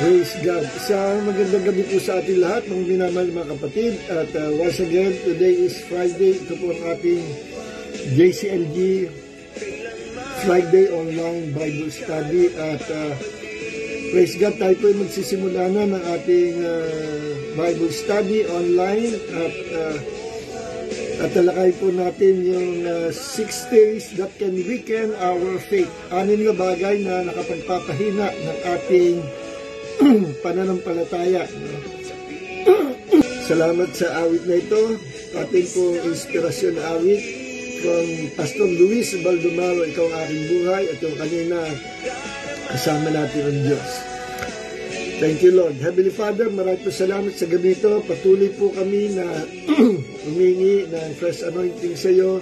Praise God. Isang magandang gabi po sa ating lahat, mga minamahal mga kapatid. At once again, today is Friday. Ito po ang ating JCLG Friday Online Bible Study. At praise God, tayo po magsisimula na ng ating Bible Study online. At talakay po natin yung 6 days that can weaken our faith. 6 na bagay na nakapagpapahina ng ating pananampalataya. Salamat sa awit na ito. Ating po inspirasyon na awit from Pastor Luis Baldumaro, Ikaw ang Aking Buhay, at yung kanina kasama natin ang Diyos. Thank you, Lord. Heavenly Father, maraming po salamat sa gabi ito. Patuloy po kami na humingi ng fresh anointing sa iyo.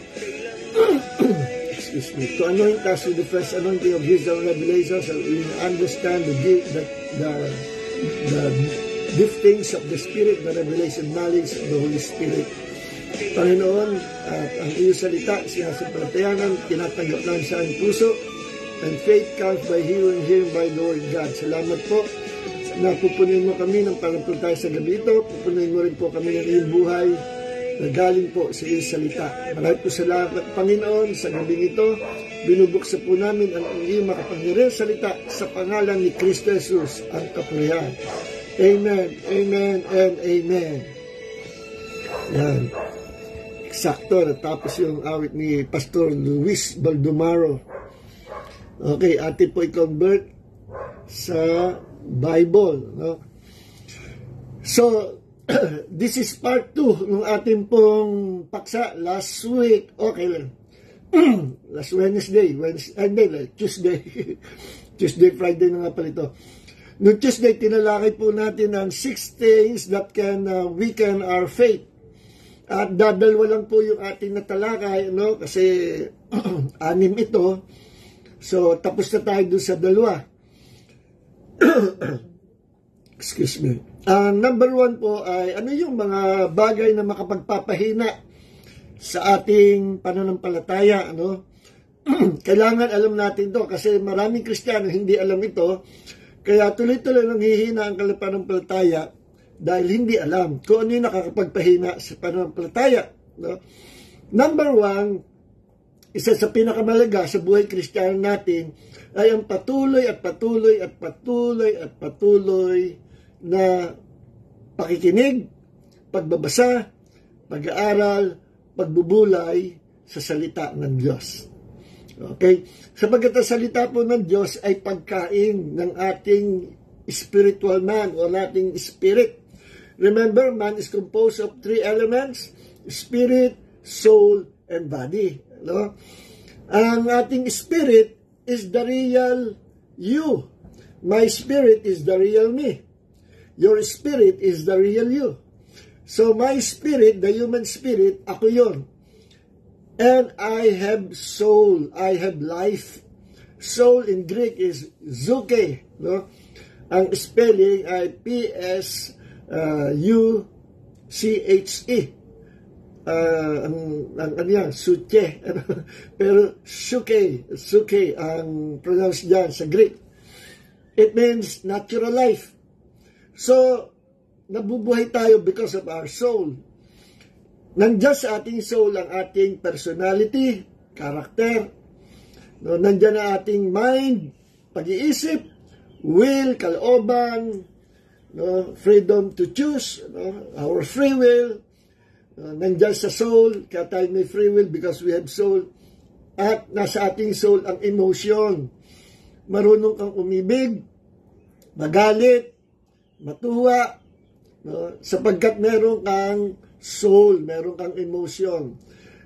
Excuse me. To anoint us with the fresh anointing of wisdom and revelation so we understand the giftings of the Spirit, the revelation knowledge of the Holy Spirit. Panginoon, ang iyong salita, sinasampalatayanan, tinatanggap lang sa aming puso, and faith comes by hearing by the Word of God. Salamat po na pupunin mo kami ng pananampalataya sa gabi ito. Pupunin mo rin po kami ng iyong buhay na galing po sa iyong salita. Maraming po salamat, Panginoon, sa gabing ito. Binubuksan po namin ang iyong makapangyarihang salita sa pangalan ni Kristo Jesus, ang kapurihan. Amen, amen, and amen. Yan. Eksakto, natapos yung awit ni Pastor Luis Baldumaro. Okay, atin po i-convert sa Bible. No? So, this is part 2 ng ating pong paksa last week. Okay lang. Last Tuesday, Tuesday, Friday na nga pala ito. Noong Tuesday, tinalakay po natin ang 6 things that can weaken our faith. At dadalwa lang po yung ating natalakay, no? Kasi 6 ito. So, tapos na tayo dun sa 2. Excuse me. Number 1 po ay ano yung mga bagay na makapagpapahina sa ating pananampalataya, ano? Kailangan alam natin to kasi maraming Kristiyano hindi alam ito, kaya tuloy-tuloy nanghihina ang pananampalataya dahil hindi alam kung ano yung nakakapagpahina sa pananampalataya, no? Number 1, isa sa pinakamalaga sa buhay Kristiyano natin ay ang patuloy na pakikinig, pagbabasa, pag-aaral, pagbubulay sa salita ng Diyos. Okay? Sapagkat ang salita po ng Diyos ay pagkain ng ating spiritual man o ating spirit. Remember, man is composed of 3 elements: spirit, soul, and body. No? Ang ating spirit is the real you. My spirit is the real me. Your spirit is the real you. So my spirit, the human spirit, ako yun. And I have soul. I have life. Soul in Greek is zuke. No? Ang spelling ay P-S-U-C-H-E. Ano yan? Suche. Pero suke ang pronounce dyan sa Greek. It means natural life. So, nabubuhay tayo because of our soul. Nandiyan sa ating soul ang ating personality, character. No, nandiyan ang ating mind, pag-iisip, will, kalooban, no, freedom to choose, no, our free will. Nandiyan sa soul, kaya tayo may free will because we have soul. At nasa ating soul ang emotion. Marunong kang umibig, magalit, matuwa, no? Sapagkat meron kang soul, meron kang emotion.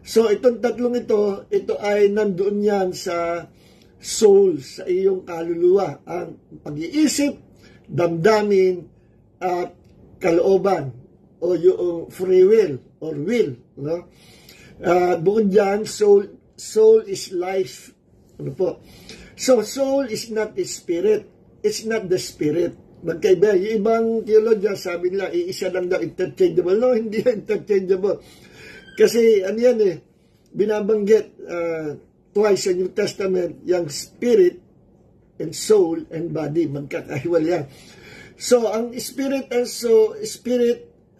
So, itong tatlong ito ay nandoon yan sa soul, sa iyong kaluluwa. Ang pag-iisip, damdamin, at kalooban, o yung free will, or will. No? Bukod dyan, soul is life. Ano po? So, soul is not the spirit. It's not the spirit. Magkaiba. Yung ibang theologian, sabi nila, iisa lang daw interchangeable. No, hindi interchangeable. Kasi, ano yan binabanggit twice sa New Testament, yung spirit and soul and body, magkakahiwal yan. So, ang spirit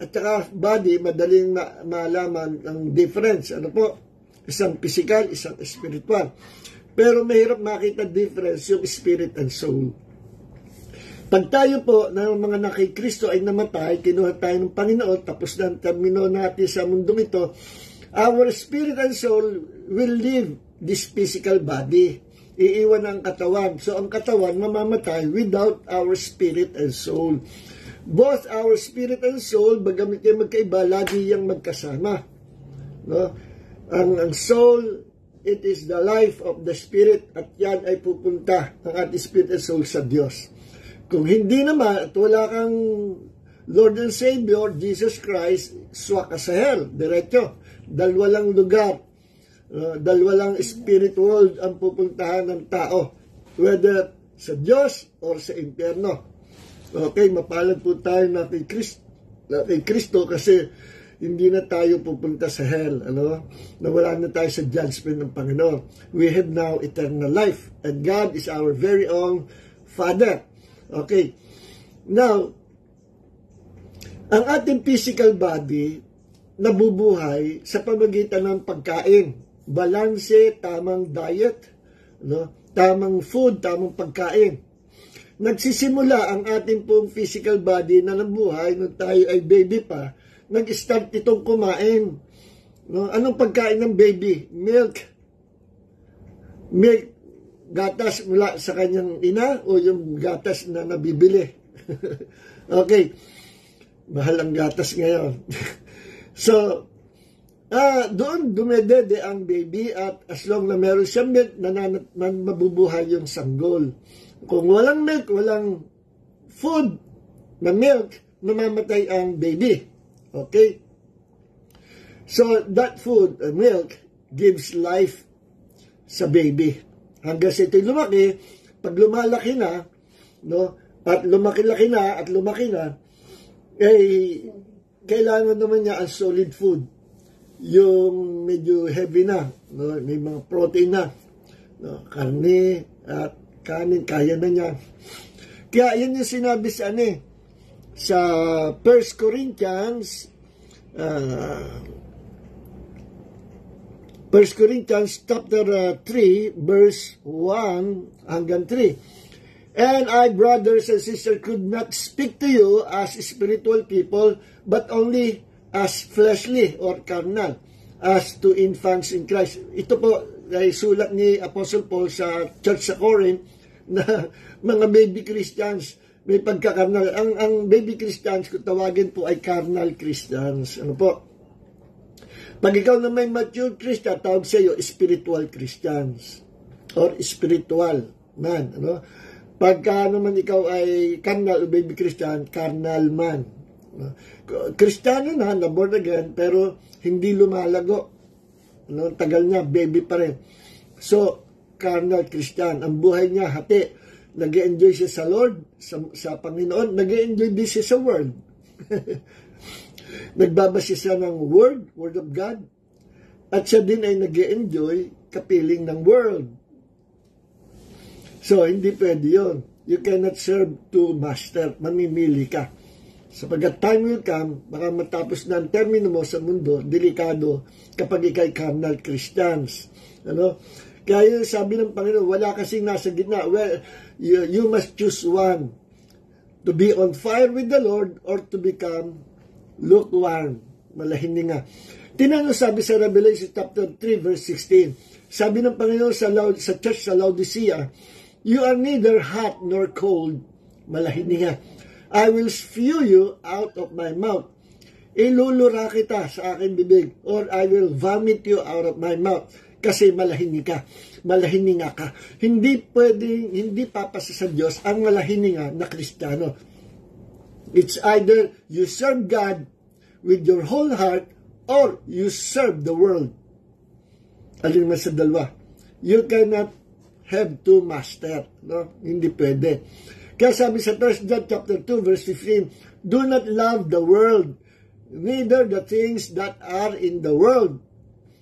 at saka body, madaling malaman ang difference. Ano po? Isang physical, isang spiritual. Pero mahirap makita difference yung spirit and soul. Pag tayo po ng mga nakikristo ay namatay, kinuha tayo ng Panginoon, tapos na ang termino natin sa mundong ito, our spirit and soul will leave this physical body. Iiwan ang katawan. So, ang katawan mamamatay without our spirit and soul. Both our spirit and soul, bagamit yung magkaiba, lagi yung magkasama. No? Ang soul, it is the life of the spirit, at yan ay pupunta ang ating spirit and soul sa Diyos. Kung hindi naman, at wala kang Lord and Savior, Jesus Christ, swak ka sa hell, diretso. Dalawa lang lugar, dalawa lang spirit world ang pupuntahan ng tao, whether sa Diyos or sa impyerno. Okay, mapalad po tayo na kay Kristo kasi hindi na tayo pupunta sa hell, nawala na tayo sa judgment ng Panginoon. We have now eternal life, and God is our very own Father. Okay, now, ang ating physical body nabubuhay sa pamagitan ng pagkain, balanse, tamang diet, tamang food, tamang pagkain. Nagsisimula ang ating pong physical body na nabuhay nung tayo ay baby pa, nag-start itong kumain. Anong pagkain ng baby? Milk, gatas mula sa kanyang ina o yung gatas na nabibili? Okay, mahal ang gatas ngayon. So, doon dumedede ang baby, at as long na meron siyang milk, mabubuhay yung sanggol. Kung walang milk, walang food na milk, mamamatay ang baby. Okay? So, that food, milk, gives life sa baby. Hanggang sa ito'y lumaki, pag lumalaki na, at lumaki na, kailangan naman niya ang solid food. Yung medyo heavy na, may mga protein na, karne at kanin, kaya na niya. Kaya yun yung sinabi sa sa 1 Corinthians 1 Corinthians chapter 3 verse 1 hanggang 3. And I, brothers and sisters, could not speak to you as spiritual people, but only as fleshly or carnal, as to infants in Christ. Ito po ay sulat ni Apostle Paul sa church sa Corinth, na mga baby Christians may pagkakarnal. Ang baby Christians, kung tawagin po, ay carnal Christians. Ano po? Pag ikaw na may mature Christian, tawag sa iyo spiritual Christians or spiritual man. Pagka naman ikaw ay carnal o baby Christian, carnal man. Kristiyano na born again, pero hindi lumalago. Tagal niya, baby pa rin. So, carnal Christian. Ang buhay niya, hati. Nag-enjoy siya sa Lord, sa Panginoon. Nag-enjoy din siya sa world. Nagbabasa siya ng word of God. At siya din ay nag-enjoy kapiling ng world. So, hindi pwede yun. You cannot serve two master. Mamimili ka. Sapagkat time will come, baka matapos na ang termino mo sa mundo, delikado kapag ikay carnal Christians. Kaya yung sabi ng Panginoon, wala kasing nasa gitna. Well, you must choose one. To be on fire with the Lord or to become lukewarm. Malahininga. Tinanong sabi sa Revelation chapter 3 verse 16. Sabi ng Panginoon sa church sa Laodicea, you are neither hot nor cold. Malahininga. I will spew you out of my mouth. Ilulura kita sa aking bibig, or I will vomit you out of my mouth. Kasi malahininga ka. Hindi pwedeng, hindi papasa sa Diyos ang malahininga na Kristiyano. It's either you serve God with your whole heart or you serve the world. Alin man sa dalawa. You cannot have two masters. Hindi pwede. Kaya sabi sa 1 John chapter 2 verse 15, do not love the world, neither the things that are in the world.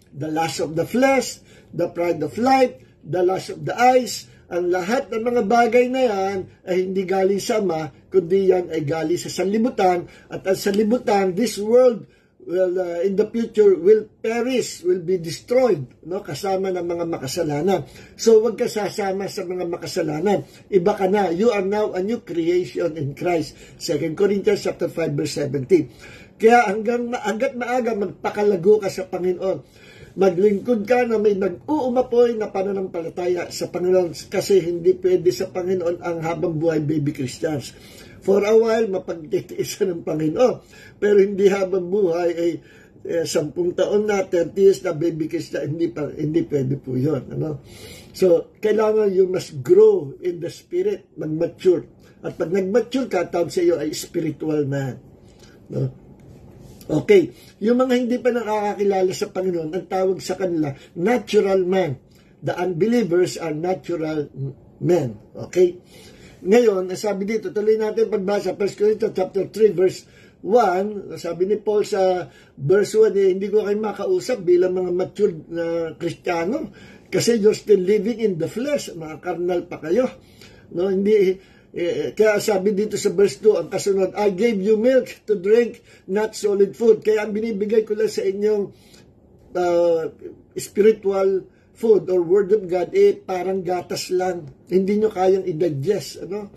The lust of the flesh, the pride of life, the lust of the eyes, ang lahat ng mga bagay na yan ay hindi galing sa Ama, kundi yan ay galing sa sanlibutan. At ang sanlibutan, this world will in the future will perish, will be destroyed, no, kasama ng mga makasalanan. So wag ka sasama sa mga makasalanan. Iba ka na. You are now a new creation in Christ. 2 Corinthians chapter 5 verse 17. Kaya hanggat maaga magpakalago ka sa Panginoon. Maglingkod ka na may nag-uumapoy na pananampalataya sa Panginoon, kasi hindi pwede sa Panginoon ang habang buhay baby Christians. For a while, mapagtitiisan ng Panginoon. Pero hindi habang buhay ay 10 taon na, 30 years na baby Christian, hindi pwede po yun. Ano? So, kailangan you must grow in the Spirit, mag-mature. At pag nag-mature ka, tawag sa iyo ay spiritual man. No? Okay, yung mga hindi pa nakakakilala sa Panginoon, ang tawag sa kanila, natural man. The unbelievers are natural men. Okay? Ngayon, sabi dito, tuloy natin pagbasa, 1 Corinthians chapter 3, verse 1, sabi ni Paul sa verse 1, hindi ko kayo makausap bilang mga mature na Kristiyano, kasi you're still living in the flesh, mga karnal pa kayo. No, kaya sabi dito sa verse 2, ang kasunod, I gave you milk to drink, not solid food. Kaya ang binibigay ko lang sa inyong spiritual food or word of God, parang gatas lang. Hindi nyo kayang i-digest, ano?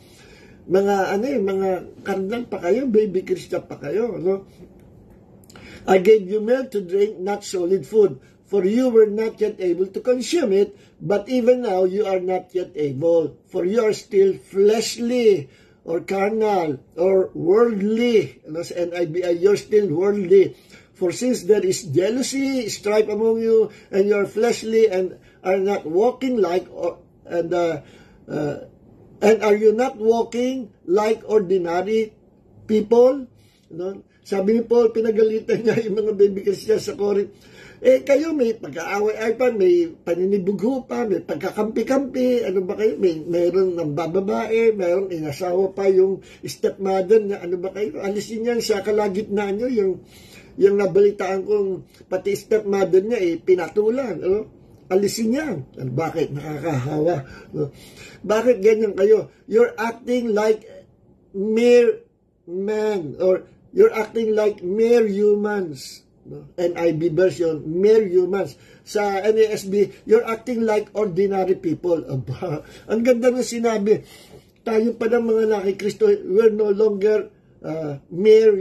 Mga karnal pa kayo, baby Christian pa kayo, ano? I gave you milk to drink, not solid food, for you were not yet able to consume it, but even now you are not yet able, for you are still fleshly, or carnal, or worldly, and you're still worldly. For since there is jealousy, strife among you, and you are fleshly, and are not walking like, and are you not walking like ordinary people? No? Sabi ni Paul, pinagalitan niya yung mga baby Christian sa Corinth. Kayo may pag-aaway pa, may paninibugho pa, may pagkakampi-kampi, ano ba kayo? Mayroon ng bababae, mayroon inasawa pa yung stepmother na ano ba kayo? Alisin yan sa kalagitnaan nyo, yung nabalitaan kong pati stepmother niya, pinatulan, ano? Alisin yan. Bakit? Nakakahawa. No? Bakit ganyan kayo? You're acting like mere men, or you're acting like mere humans. No? NIV version, mere humans. Sa NASB, you're acting like ordinary people. Aba, ang ganda ng sinabi. Tayo pa ng mga nakikristo, we're no longer mere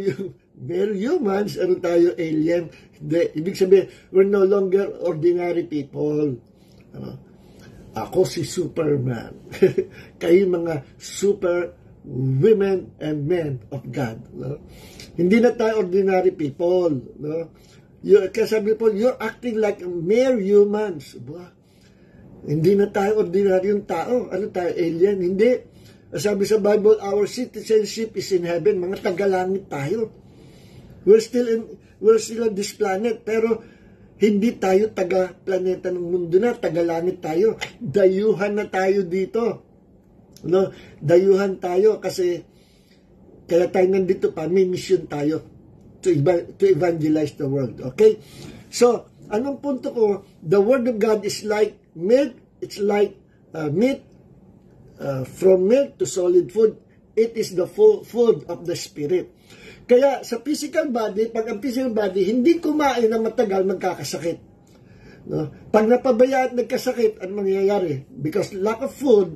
humans. Ano tayo, alien? Hindi. Ibig sabihin, we're no longer ordinary people. Ako si Superman. Kayo mga super women and men of God. No? Hindi na tayo ordinary people. No? Kaya sabi po, you're acting like mere humans. Bah, hindi na tayo ordinaryong tao. Ano tayo, alien? Hindi. Sabi sa Bible, our citizenship is in heaven. Mga tagalangit tayo. We're still on this planet. Pero hindi tayo taga-planeta ng mundo na. Tagalangit tayo. Dayuhan na tayo dito. No? Dayuhan tayo kasi kaya tayo nandito pa, may mission tayo to evangelize the world. Okay? So, anong punto ko? The Word of God is like milk. It's like meat. From milk to solid food. It is the food of the Spirit. Kaya sa physical body, pag ang physical body, hindi kumain na matagal, magkakasakit. No? Pag napabaya at nagkasakit, ano mangyayari? Because lack of food,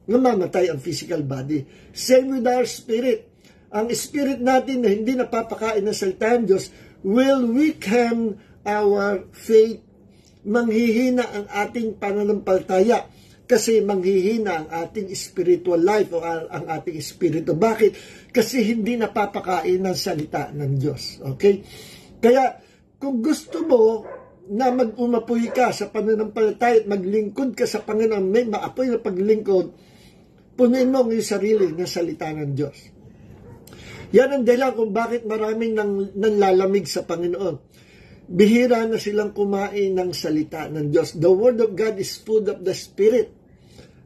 namamatay ang physical body. Same with our spirit. Ang spirit natin na hindi napapakain ng salita ng Diyos will weaken our faith. Manghihina ang ating pananampalataya kasi manghihina ang ating spiritual life o ang ating espiritu. Bakit? Kasi hindi napapakain ng salita ng Diyos. Okay? Kaya kung gusto mo na mag-umapoy ka sa pananampalataya at maglingkod ka sa Panginoon, may maapoy na paglingkod, punuin mo ang iyong sarili ng salita ng Diyos. Yan ang dahilan kung bakit maraming nanlalamig sa Panginoon. Bihira na silang kumain ng salita ng Diyos. The Word of God is food of the Spirit.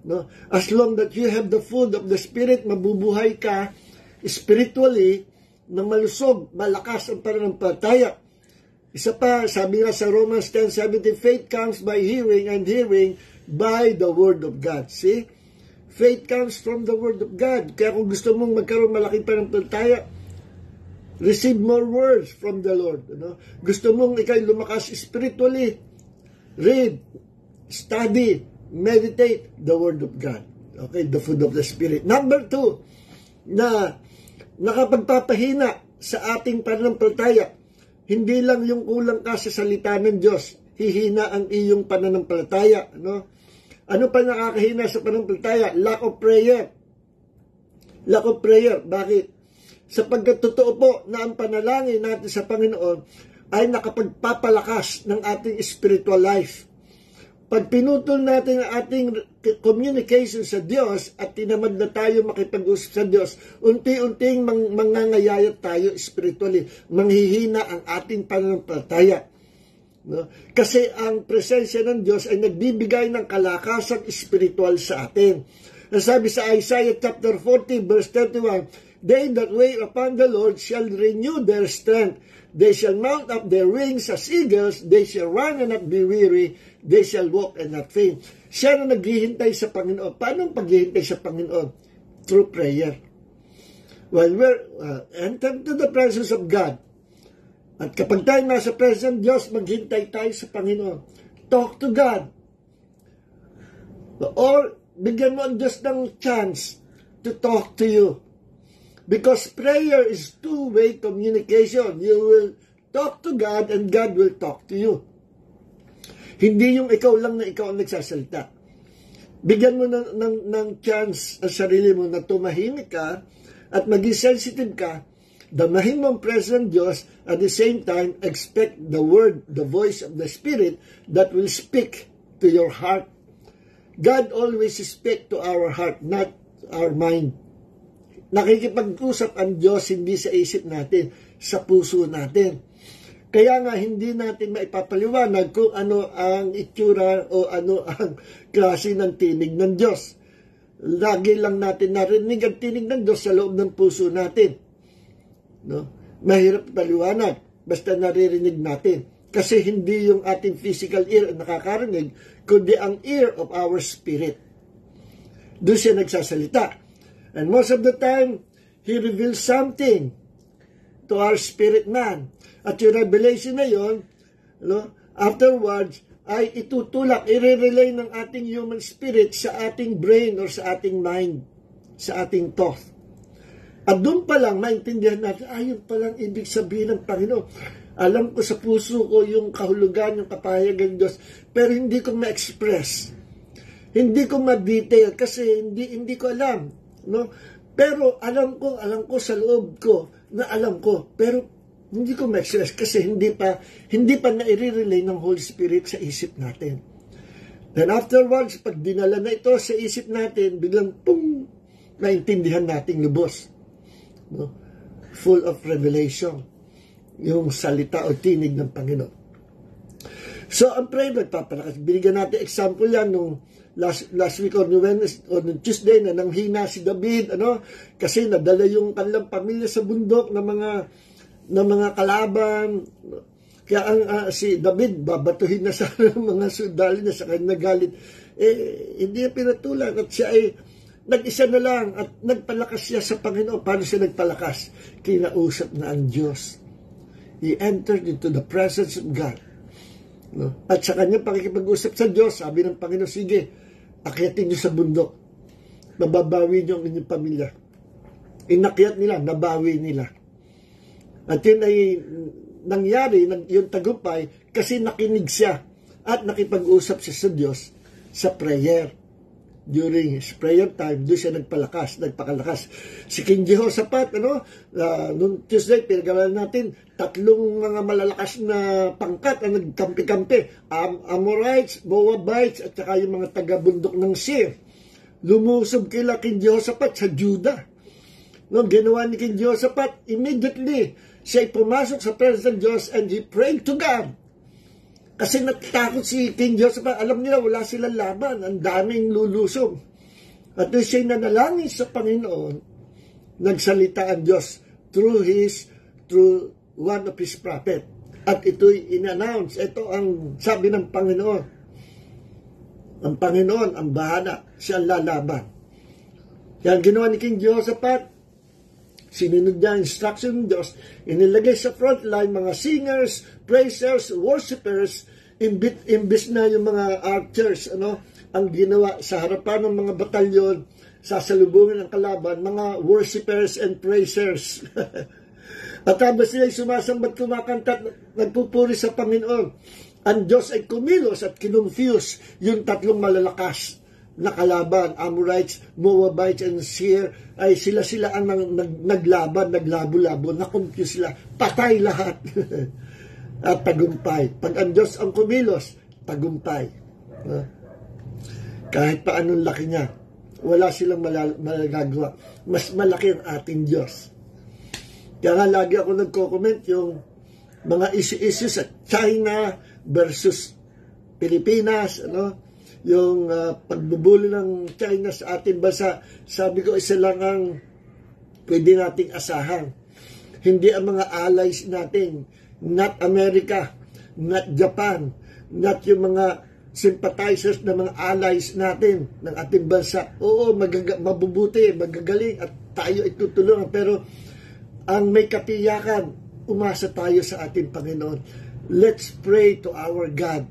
No? As long that you have the food of the Spirit, mabubuhay ka spiritually na malusog, malakas ang pananampalataya. Isa pa, sabi nga sa Romans 10:17, faith comes by hearing and hearing by the Word of God. See? Faith comes from the Word of God. Kaya kung gusto mong magkaroon malaking pananampalataya, receive more words from the Lord. Gusto mong ikay lumakas spiritually, read, study, meditate the Word of God. Okay, the food of the Spirit. Number 2, na nakapagpapahina sa ating pananampalataya, hindi lang yung kulang ka sa salita ng Diyos, hihina ang iyong pananampalataya. Ano pa nakakahina sa pananampalataya? Lack of prayer. Lack of prayer. Bakit? Sapagkat totoo po na ang panalangin natin sa Panginoon ay nakapagpapalakas ng ating spiritual life. Pag pinutol natin ang ating communication sa Diyos at tinamad na tayo makipag-usap sa Diyos, unti-unting mangangayayat tayo spiritually. Manghihina ang ating pananampalataya. Kasi ang presensya ng Diyos ay nagbibigay ng kalakasan spiritual sa atin. Sabi sa Isaiah chapter 40 verse 31, "They that wait upon the Lord shall renew their strength. They shall mount up their wings as eagles. They shall run and not be weary. They shall walk and not faint." Siya na naghihintay sa Panginoon. Paano ang paghihintay sa Panginoon? Through prayer. While we're enter to the presence of God, at kapag tayo nasa presence ng Diyos, maghintay tayo sa Panginoon. Talk to God. Or, bigyan mo ang Diyos ng chance to talk to you. Because prayer is two-way communication. You will talk to God and God will talk to you. Hindi yung ikaw lang na ikaw ang nagsasalita. Bigyan mo ng chance ang sarili mo na tumahimik ka at maging sensitive ka. Damahin mo ang presence ng Diyos, at the same time, expect the word, the voice of the Spirit that will speak to your heart. God always speaks to our heart, not our mind. Nakikipag-usap ang Diyos hindi sa isip natin, sa puso natin. Kaya nga, hindi natin maipapaliwanag kung ano ang itsura o ano ang klase ng tinig ng Diyos. Lagi lang natin narinig ang tinig ng Diyos sa loob ng puso natin. Mahirap paliwanag basta naririnig natin, kasi hindi yung ating physical ear ang nakakarinig, kundi ang ear of our spirit. Doon siya nagsasalita, and most of the time He reveals something to our spirit man, at yung revelation na yun, afterwards ay itutulak, i-relay ng ating human spirit sa ating brain or sa ating mind, sa ating thought. At doon pa lang, maintindihan natin, yun palang ibig sabihin ng Panginoon. Alam ko sa puso ko yung kahulugan, yung kapahayagan ng Diyos, pero hindi ko ma-express. Hindi ko ma-detail kasi hindi ko alam. Pero alam ko sa loob ko na alam ko, pero hindi ko ma-express kasi hindi pa na-i-relay ng Holy Spirit sa isip natin. Then afterwards, pag dinala na ito sa isip natin, biglang pum, maintindihan nating lubos. Full of revelation, yung salita o tinig ng Panginoon. So, ang prayer nagpapalakas. Binigyan natin example yan nung last week or nung Tuesday na nanghina si David, kasi nadala yung kanilang pamilya sa bundok ng mga kalaban. Kaya si David, babatuhin na sa mga sundalo na sa kanya galit. Hindi niya pinatulan at siya ay nag-isa na lang at nagpalakas siya sa Panginoon. Paano siya nagpalakas? Kinausap na ang Diyos. He entered into the presence of God. At sa kanyang pakikipag-usap sa Diyos, sabi ng Panginoon, sige, akyatin niyo sa bundok. Mababawi niyo ang inyong pamilya. Inakyat nila, nabawi nila. At yun ay nangyari, yung tagumpay, kasi nakinig siya at nakipag-usap siya sa Diyos sa prayer. During his prayer time, doon siya nagpakalakas. Si King Jehoshaphat, noong Tuesday, pinagalan natin, 3 mga malalakas na pangkat ang nagkampi-kampi. Amorites, Moabites, at saka yung mga taga-bundok ng Seir. Lumusob kila King Jehoshaphat sa Judah. Ginawa ni King Jehoshaphat, immediately, siya pumasok sa presence ng Diyos and he prayed to God. Kasi natatakot si King Jehoshaphat. Alam nila, wala silang laban. Ang daming lulusob. At doon siya nanalangin sa Panginoon, nagsalita ang Diyos through one of his prophet. At ito'y in-announce. Ito ang sabi ng Panginoon. Ang Panginoon ang bahala, siya ang lalaban. Kaya ginawa ni King Jehoshaphat, sinunod niya ang instruction ng Diyos, inilagay sa frontline mga singers, praisers, worshipers, imbis na yung mga archers, ang ginawa sa harapan ng mga batalyon, sasalubungin ng kalaban, mga worshipers and praisers. At habang sila'y sumasambat, kumakanta at nagpupuri sa Panginoon, ang Diyos ay kumilos at kinonfuse yung tatlong malalakas na kalaban, Amorites, Moabites, and Seir, ay sila ang naglaban, naglabo-labo, na-confuse sila, patay lahat. At tagumpay. Pag ang Diyos ang kumilos, tagumpay. Kahit pa anong laki niya, wala silang magagawa. Mas malaki ang ating Diyos. Kaya nga lagi ako nagko-comment yung mga issue sa China versus Pilipinas, yung pagbubuli ng China sa ating bansa. Sabi ko, isa lang ang pwede nating asahan. Hindi ang mga allies natin, not America, not Japan, not yung mga sympathizers na mga allies natin ng ating bansa. Oo, mabubuti, magagaling at tayo ay tutulungan. Pero ang may katiyakan, umasa tayo sa ating Panginoon. Let's pray to our God.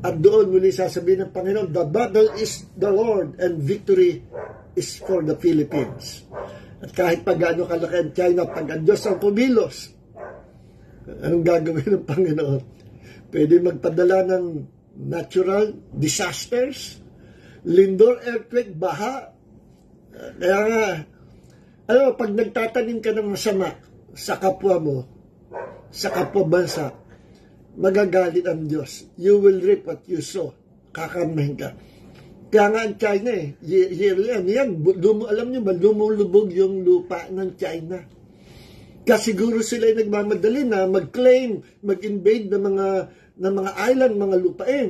At doon muli sasabihin ng Panginoon, the battle is the Lord and victory is for the Philippines. At kahit pa gaano kalaki ang China, pag ang Diyos ang kumilos, anong gagawin ng Panginoon? Pwede magpadala ng natural disasters, lindol, earthquake, baha. Kaya nga, pag nagtatanim ka ng masama sa kapwa mo, sa kapwa bansa, magagalit ang Diyos. You will reap what you sow. Kakarmahin ka. Kaya nga ang China yearly yan. Alam niyo ba, lumulubog yung lupa ng China. Kasi siguro sila ay nagmamadali na mag-claim, mag-invade ng mga island, mga lupain,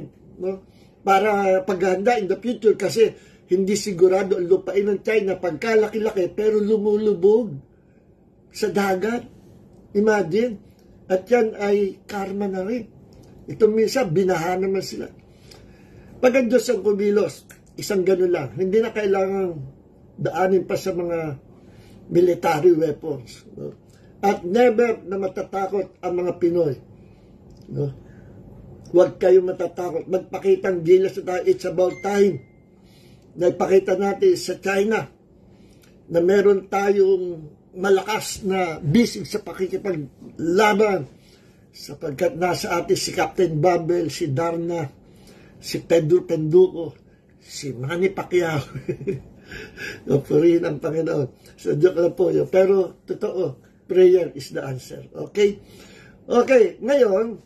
para paghahanda in the future, kasi hindi sigurado ang lupain ng China pagkalaki-laki pero lumulubog sa dagat. Imagine. At yan ay karma na rin. Ito minsan, binaha naman sila. Pag ang Diyos ang kumilos, isang gano'n lang, hindi na kailangan daanin pa sa mga military weapons. At never na matatakot ang mga Pinoy. Huwag kayong matatakot. Magpakitang gilas na tayo. It's about time na ipakita natin sa China na meron tayong malakas na bisig sa pakikipaglaban, sapagkat nasa atin si Captain Babel, si Darna, si Pedro Penduko, si Manny Pacquiao. Purihin ang Panginoon. So, joke lang po yun. Pero, totoo, prayer is the answer. Okay? Okay, ngayon,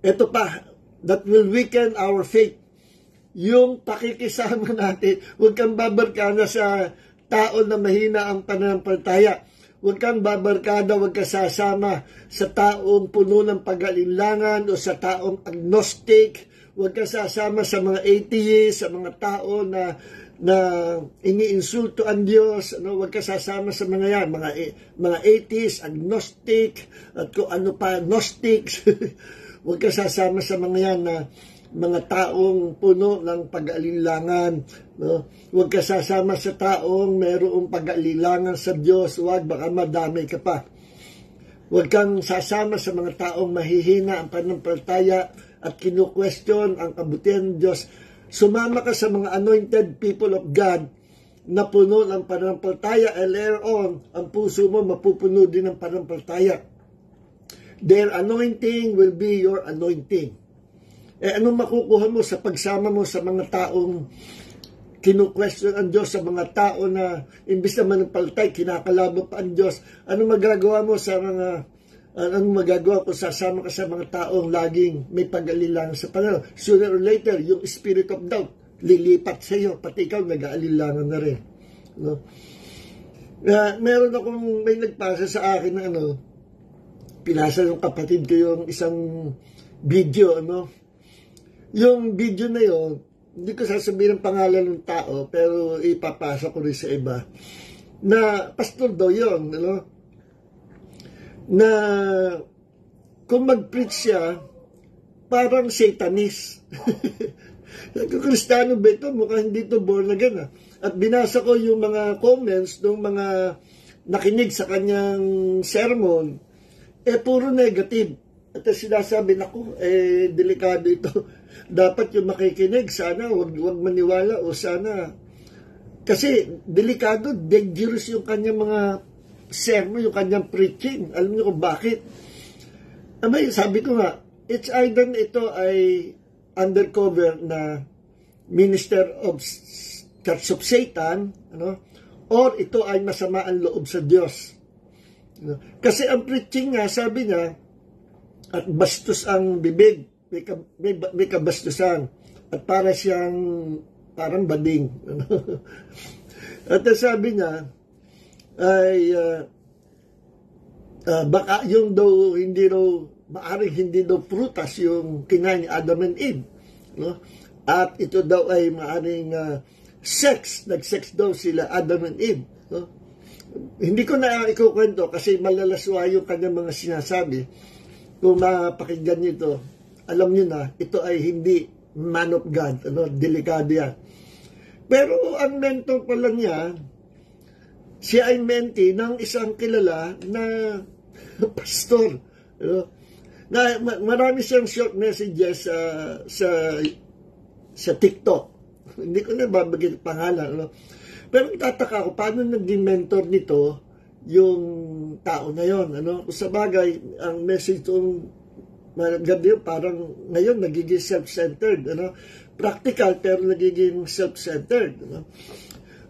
ito pa, that will weaken our faith. Yung pakikisama natin, huwag kang babarkada sa tao na mahina ang pananampalataya. Huwag kang babarkada, huwag kang sasama sa taong puno ng pag-alinlangan o sa taong agnostic. Huwag kang sasama sa mga atheists, sa mga tao na iniinsulto ang Diyos. Huwag kang sasama sa mga yan, mga atheists, agnostic, at kung ano pa, gnostics. Huwag kang sasama sa mga yan na mga taong puno ng pag-alinlangan. Huwag ka sasama sa taong mayroong pag-alinlangan sa Diyos. Huwag, baka madami ka pa. Huwag kang sasama sa mga taong mahihina ang pananampalataya at kinu-question ang kabutihan ng Diyos. Sumama ka sa mga anointed people of God na puno ng pananampalataya, and later on, ang puso mo mapupuno din ng pananampalataya. Their anointing will be your anointing. Anong makukuha mo sa pagsama mo sa mga taong kinu-question ang Diyos, sa mga tao na imbis na manampalatay, kinakalaban pa ang Diyos? Anong magagawa mo kung sasama ka sa mga taong laging may pag-alilangan sa Panginoon? Sooner or later, yung spirit of doubt lilipat sa iyo, pati ikaw nag-aalilangan na rin. Meron akong may nagpasa sa akin na pinasa ng kapatid ko yung isang video, Yung video na yon, hindi ko sasabihin ang pangalan ng tao, pero ipapasa ko rin sa iba, na pastor daw yun, na kung mag-preach siya, parang Satanist. Kristiyano ba ito? Mukhang hindi ito born again. At binasa ko yung mga comments ng mga nakinig sa kanyang sermon, puro negative. At sinasabi, naku, delikado ito. Dapat yung makikinig, sana wag maniwala o sana. Kasi delikado, dangerous yung kanyang mga sermon, yung kanyang preaching. Alam niyo kung bakit? Sabi ko nga, it's either ito ay undercover na minister of Church of Satan, or ito ay masama ang loob sa Diyos. Kasi ang preaching nga, sabi niya, at bastos ang bibig, may kabastusan, at parang bading. At sabi niya, ay baka yung daw maaring hindi daw prutas yung kinain ni Adam and Eve, at ito daw ay maaring nag-sex daw sila Adam and Eve. Hindi ko na ikukwento kasi malalaswa yung kanyang mga sinasabi. Kung mapakinggan nyo ito, alam nyo na, ito ay hindi man of God, delikado yan. Pero ang mentor pala niya, siya ay mentee ng isang kilala na pastor. Na marami siyang short messages sa TikTok. Hindi ko na babagay pangalan. Pero itataka ko, paano naging mentor nito yung tao na yon? Sa bagay, ang message itong gabi, parang ngayon nagiging self-centered. Practical, pero nagiging self-centered.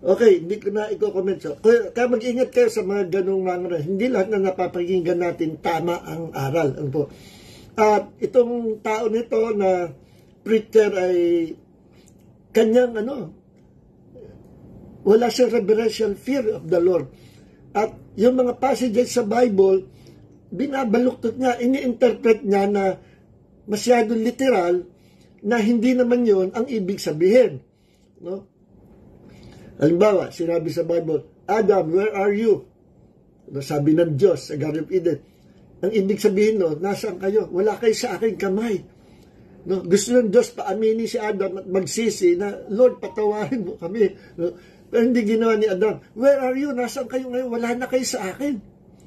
Okay, hindi ko na i-comment. Kaya mag-ingat kayo sa mga ganong mga. Hindi lahat na napapakinggan natin tama ang aral. At itong tao nito na preacher ay kanyang wala siyang reverential fear of the Lord. At yung mga passages sa Bible, binabaluktot niya, ini-interpret niya na masyadong literal, na hindi naman yon ang ibig sabihin. Halimbawa, sinabi sa Bible, Adam, where are you? Sabi ng Diyos sa Garden of Eden. Ang ibig sabihin nasaan kayo? Wala kayo sa aking kamay. Gusto ng Diyos paaminin si Adam at magsisi na, Lord, patawarin mo kami. Pero hindi ginawa ni Adam. Where are you? Nasaan kayo ngayon? Wala na kayo sa akin.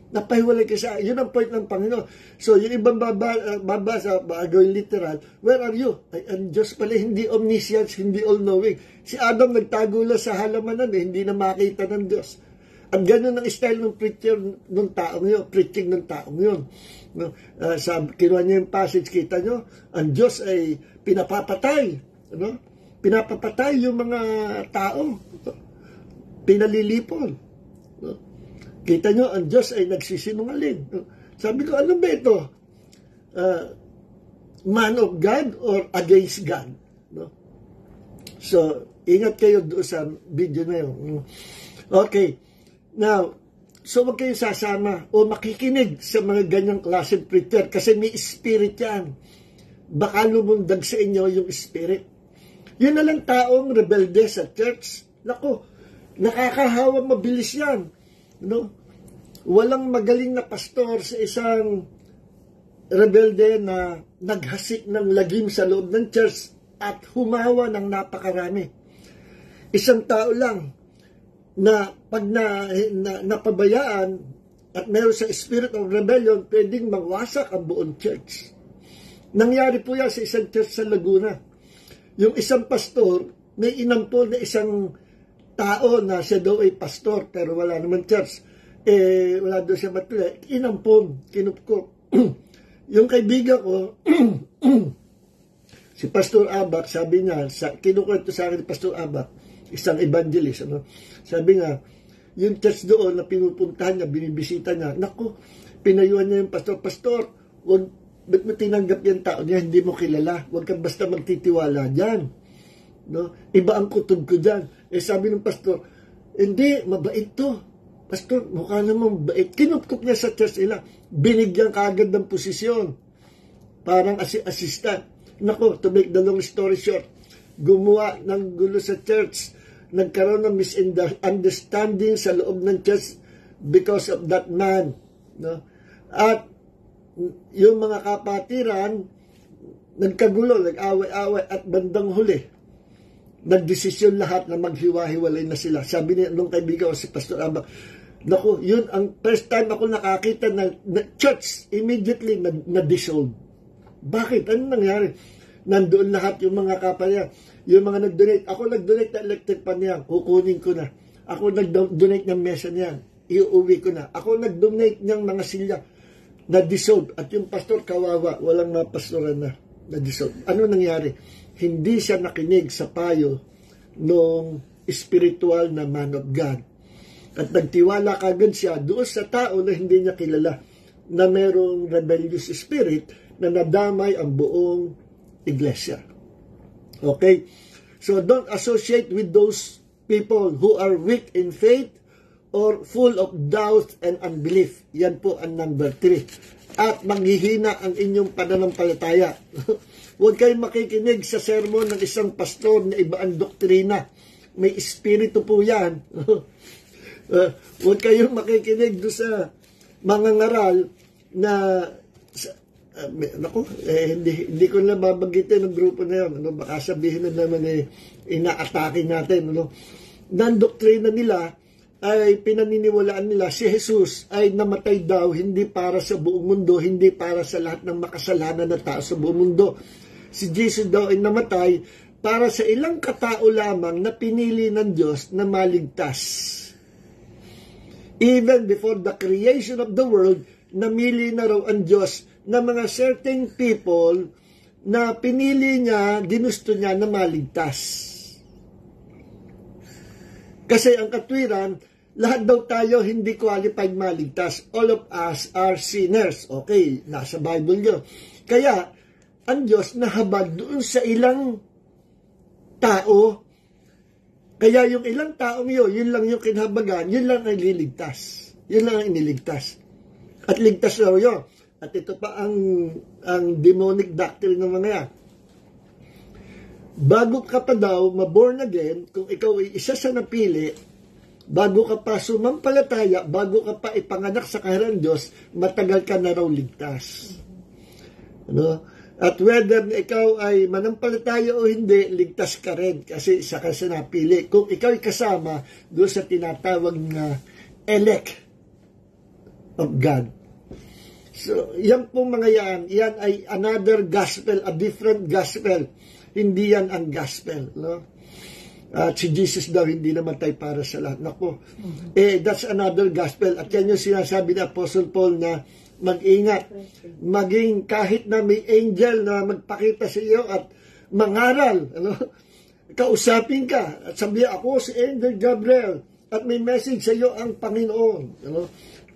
Napahiwalay kayo sa akin. Yun ang point ng Panginoon. So, yung ibang babasa, gawin literal, where are you? Ang Diyos pala hindi omniscient, hindi all-knowing. Si Adam nagtago lang sa halamanan, hindi na makita ng Diyos. At ganun ang style ng preacher ng taong yun, preaching ng taong yun. Kinuha niya yung passage, kita nyo, ang Diyos ay pinapapatay. Pinapapatay yung mga tao. Pinalilipon. Kita nyo, ang Diyos ay nagsisinungaling. Sabi ko, ano ba ito? Man of God or against God? So, ingat kayo doon sa video na yun. Okay. Now, so wag kayo sasama o makikinig sa mga ganyang klaseng preacher kasi may spirit yan. Baka lumundag sa inyo yung spirit. Yun na lang taong rebelde sa church. Nako, nakakahawa mabilis yan. Walang magaling na pastor sa isang rebelde na naghasik ng lagim sa loob ng church at humawa ng napakarami. Isang tao lang na pag napabayaan at meron sa spirit of rebellion, pwedeng mawasak ang buong church. Nangyari po yan sa isang church sa Laguna. Yung isang pastor, may inampol na isang tao na siya daw ay pastor, pero wala naman church. Wala daw siya matulay. Inampol, kinupkop. Yung kaibigan ko, si Pastor Abak, sabi niya, kinukwento sa akin ni Pastor Abak, isang evangelist, sabi nga, yung church doon na pinupuntahan niya, binibisita niya, naku, pinayuhan niya yung pastor, ba't mo tinanggap yung tao niya, hindi mo kilala, huwag kang basta magtitiwala dyan. Iba ang kutob ko dyan. Sabi ng pastor, hindi, mabait to. Pastor, mukha namang bait. Kinupkup niya sa church nila, binigyan kaagad ng posisyon, parang assistant. Naku, to make the long story short, gumawa ng gulo sa church, nagkaroon ng misunderstanding sa loob ng church because of that man. At yung mga kapatiran, nagkagulo, nag-away-away, at bandang huli, nagdesisyon lahat na maghiwa-hiwalay na sila. Sabi niya, nung kaibigan ko si Pastor Abang, naku, yun ang first time ako nakakita na church immediately na-dissolve. Bakit? Ano nangyari? Nandoon lahat yung mga kapalya, yung mga nag-donate. Ako nag-donate na electric pan niya, kukunin ko na. Ako nag-donate ng mesa niya, iuwi ko na. Ako nag-donate ng mga silya, na-dissolve. At yung pastor, kawawa, walang mapastoran na-dissolve. Ano nangyari? Hindi siya nakinig sa payo ng spiritual na man of God. At nagtiwala kagad siya doon sa tao na hindi niya kilala, na merong rebellious spirit na nadamay ang buong iglesia. Okay? So don't associate with those people who are weak in faith or full of doubt and unbelief. Yan po ang number 3. At manghihina ang inyong pananampalataya. Huwag kayong makikinig sa sermon ng isang pastor na iba ang doktrina. May espiritu po yan. Huwag kayong makikinig doon sa mga ngaral na hindi ko na babanggitin ng grupo na yun. Baka sabihin na naman inaatake natin. Nang doktrina nila ay pinaniniwalaan nila si Jesus ay namatay daw hindi para sa buong mundo, hindi para sa lahat ng makasalanan na tao sa buong mundo. Si Jesus daw ay namatay para sa ilang katao lamang na pinili ng Diyos na maligtas. Even before the creation of the world, namili na raw ang Diyos na mga certain people na pinili niya, ginusto niya na maligtas. Kasi ang katwiran, lahat daw tayo hindi qualified maligtas. All of us are sinners. Okay, nasa Bible yun. Kaya, ang Diyos nahabag doon sa ilang tao. Kaya yung ilang taong yun lang yung kinhabagan, yun lang ang liligtas. Yun lang ang iniligtas. At ligtas raw yun. At ito pa ang demonic doctrine ng mga yan. Bago ka pa daw maborn again, kung ikaw ay isa sa napili, bago ka pa sumampalataya, bago ka pa ipanganak sa kaharian Diyos, matagal ka na raw ligtas. Ano? At whether ikaw ay manampalataya o hindi, ligtas ka rin kasi isa ka sa napili. Kung ikaw ay kasama doon sa tinatawag na elect of God. So, yan pong mga yan ay another gospel, a different gospel. Hindi yan ang gospel. No? At si Jesus daw hindi namatay para sa lahat. Naku, that's another gospel. At yan yung sinasabi ni Apostle Paul na mag-ingat. Maging kahit na may angel na magpakita sa iyo at mangaral, kausapin ka. At sabi ako si Angel Gabriel at may message sa iyo ang Panginoon.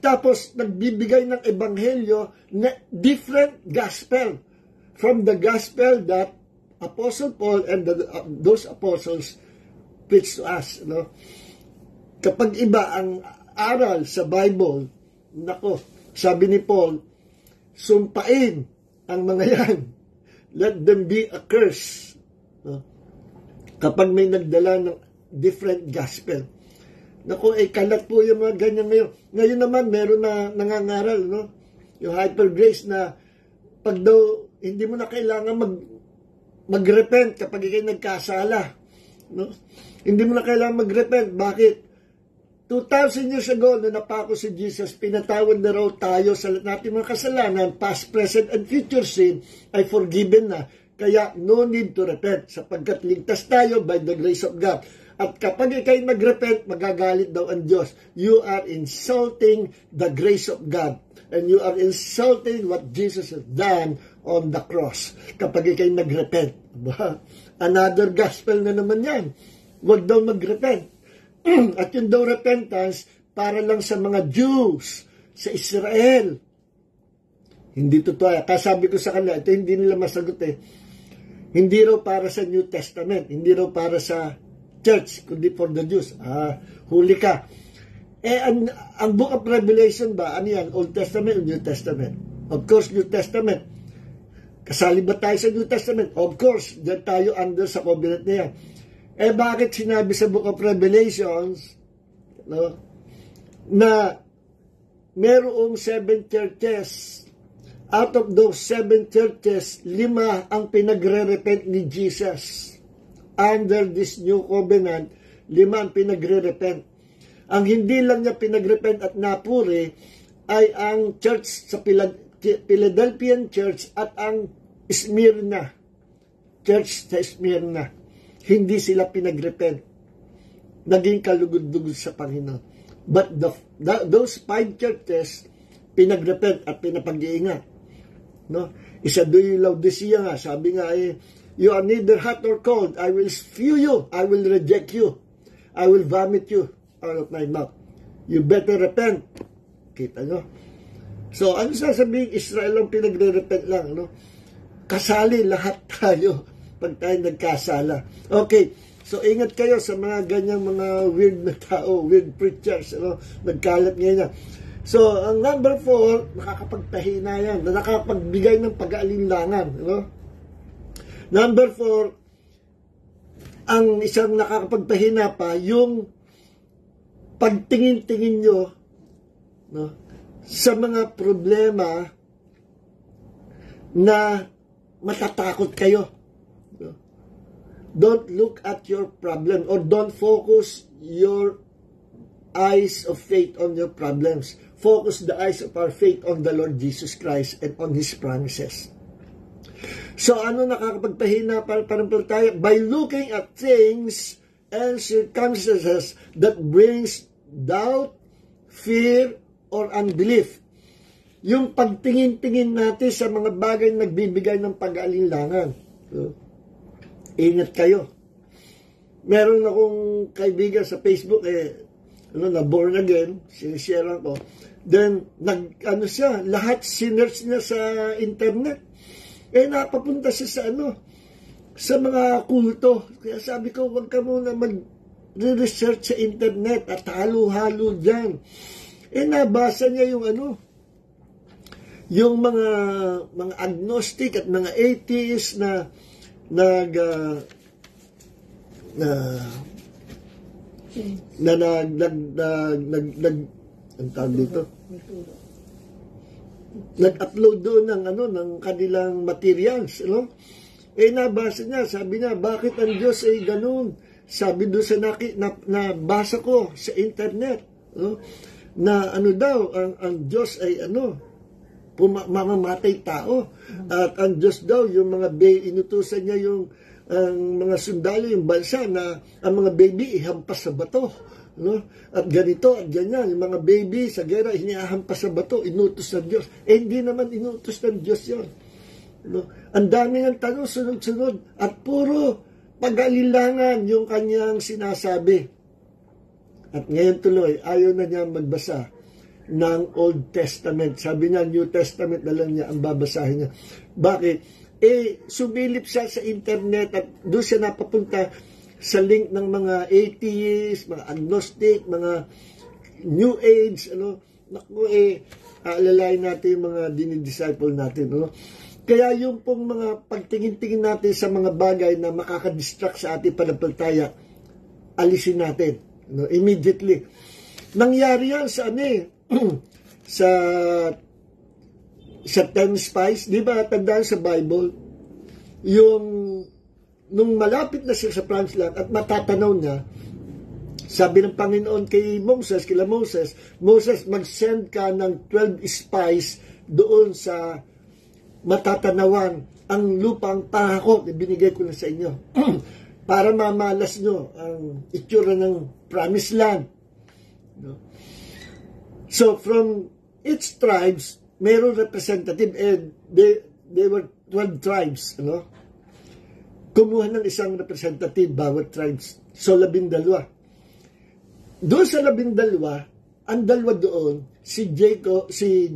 Tapos nagbibigay ng ebanghelyo na different gospel from the gospel that Apostle Paul and those apostles preach to us. Kapag iba ang aral sa Bible, nako, sabi ni Paul, sumpain ang mga yan. Let them be accursed. Kapag may nagdala ng different gospel. Naku, kalat po yung mga ganyan ngayon. Ngayon naman, meron na nangangaral, yung hyper grace na pag daw, hindi mo na kailangan mag-repent kapag ikay nagkasala. Hindi mo na kailangan mag-repent. Bakit? 2,000 years ago, na napako si Jesus, pinatawad na raw tayo sa nating mga kasalanan, past, present, and future sin, ay forgiven na. Kaya, no need to repent, sapagkat ligtas tayo by the grace of God. At kapag ikay nag-repent, magagalit daw ang Diyos. You are insulting the grace of God. And you are insulting what Jesus has done on the cross. Kapag ikay nag-repent. Another gospel na naman yan. Huwag daw mag-repent. At yung daw repentance, para lang sa mga Jews, sa Israel. Hindi totoo. Kasabi ko sa kanila, ito hindi nila masagot Hindi raw para sa New Testament. Hindi raw para sa church, kundi for the Jews. Huli ka. Ang Book of Revelation ba, ano yan? Old Testament o New Testament? Of course, New Testament. Kasali ba tayo sa New Testament? Of course, dyan tayo under sa covenant na yan. Bakit sinabi sa Book of Revelations na merong 7 churches out of those 7 churches, 5 ang pinagre-repent ni Jesus. Under this new covenant, 5 ang pinagre-repent. Ang hindi lang niya pinag-repent at napuri ay ang church sa Philadelphian Church at ang Smyrna. Church sa Smyrna. Hindi sila pinag-repent. Naging kalugod-lugod sa Panginoon. But those 5 churches, pinag-repent at pinapag-iingat. No? Isa doon yung Laodicea nga. Sabi nga you are neither hot or cold. I will spew you. I will reject you. I will vomit you out of my mouth. You better repent. Kita nyo? So, ano sasabihin? Israel ang pinagre-repent lang, no? Kasali lahat tayo pag tayo nagkasala. Okay, so ingat kayo sa mga ganyang mga weird na tao, weird preachers, no? Nagkalat ngayon. So, ang number 4, nakakapagpahina yan, nakakapagbigay ng pag-aalinlangan, no? Number 4, ang isang nakakapagpahina pa, yung pagtingin-tingin nyo, no, sa mga problema na matatakot kayo. No? Don't look at your problem or don't focus your eyes of faith on your problems. Focus the eyes of our faith on the Lord Jesus Christ and on His promises. So, ano nakakapagpahina para tayo? By looking at things and circumstances that brings doubt, fear, or unbelief. Yung pagtingin-tingin natin sa mga bagay na nagbibigay ng pag-aalinlangan. So, ingat kayo. Meron akong kaibigan sa Facebook, na born again, sinishare ko. Then, lahat sinners niya sa internet. Napapunta siya sa mga kulto. Kaya sabi ko, huwag ka muna mag-research sa internet at halo-halo dyan. Nabasa niya yung mga agnostic at mga atheist na nag-upload doon ng kanilang materials, nabasa niya, sabi niya, bakit ang Diyos ay ganun? Sabi doon sa nabasa ko sa internet, na ang Diyos ay mamamatay tao. At ang Diyos daw, yung mga inutusan niya yung mga sundalo, yung bansa, na ang mga baby ihampas sa bato. At ganito, at ganyan, yung mga baby sa gera, hinihampas sa bato, inutos ng Diyos. Hindi naman inutos ng Diyos yun. Ang dami ng tanong, sunod-sunod, at puro pag-alilangan yung kanyang sinasabi. At ngayon tuloy, ayaw na niya magbasa ng Old Testament. Sabi niya, New Testament na lang niya ang babasahin niya. Bakit? Sumilip siya sa internet at doon siya napapunta sa link ng mga atheists, mga agnostic, mga New Age, naku, alalayin natin yung mga dinidisciple natin, Kaya yung pong mga pagtingin-tingin natin sa mga bagay na makakadistract sa ating pananampalataya, alisin natin, immediately. Nangyari yan sa sa 10 spies, di ba, tandaan sa Bible, nung malapit na siya sa promised land at matatanaw niya, sabi ng Panginoon kila Moses, mag-send ka ng 12 spies doon sa matatanawan ang lupang pangako na binigay ko na sa inyo para mamalas nyo ang itsura ng promised land. So from each tribes, mayroong representative, and they were 12 tribes, kumuha ng isang representative bawat tribes. So 12. Doon sa 12, ang dalawa doon, si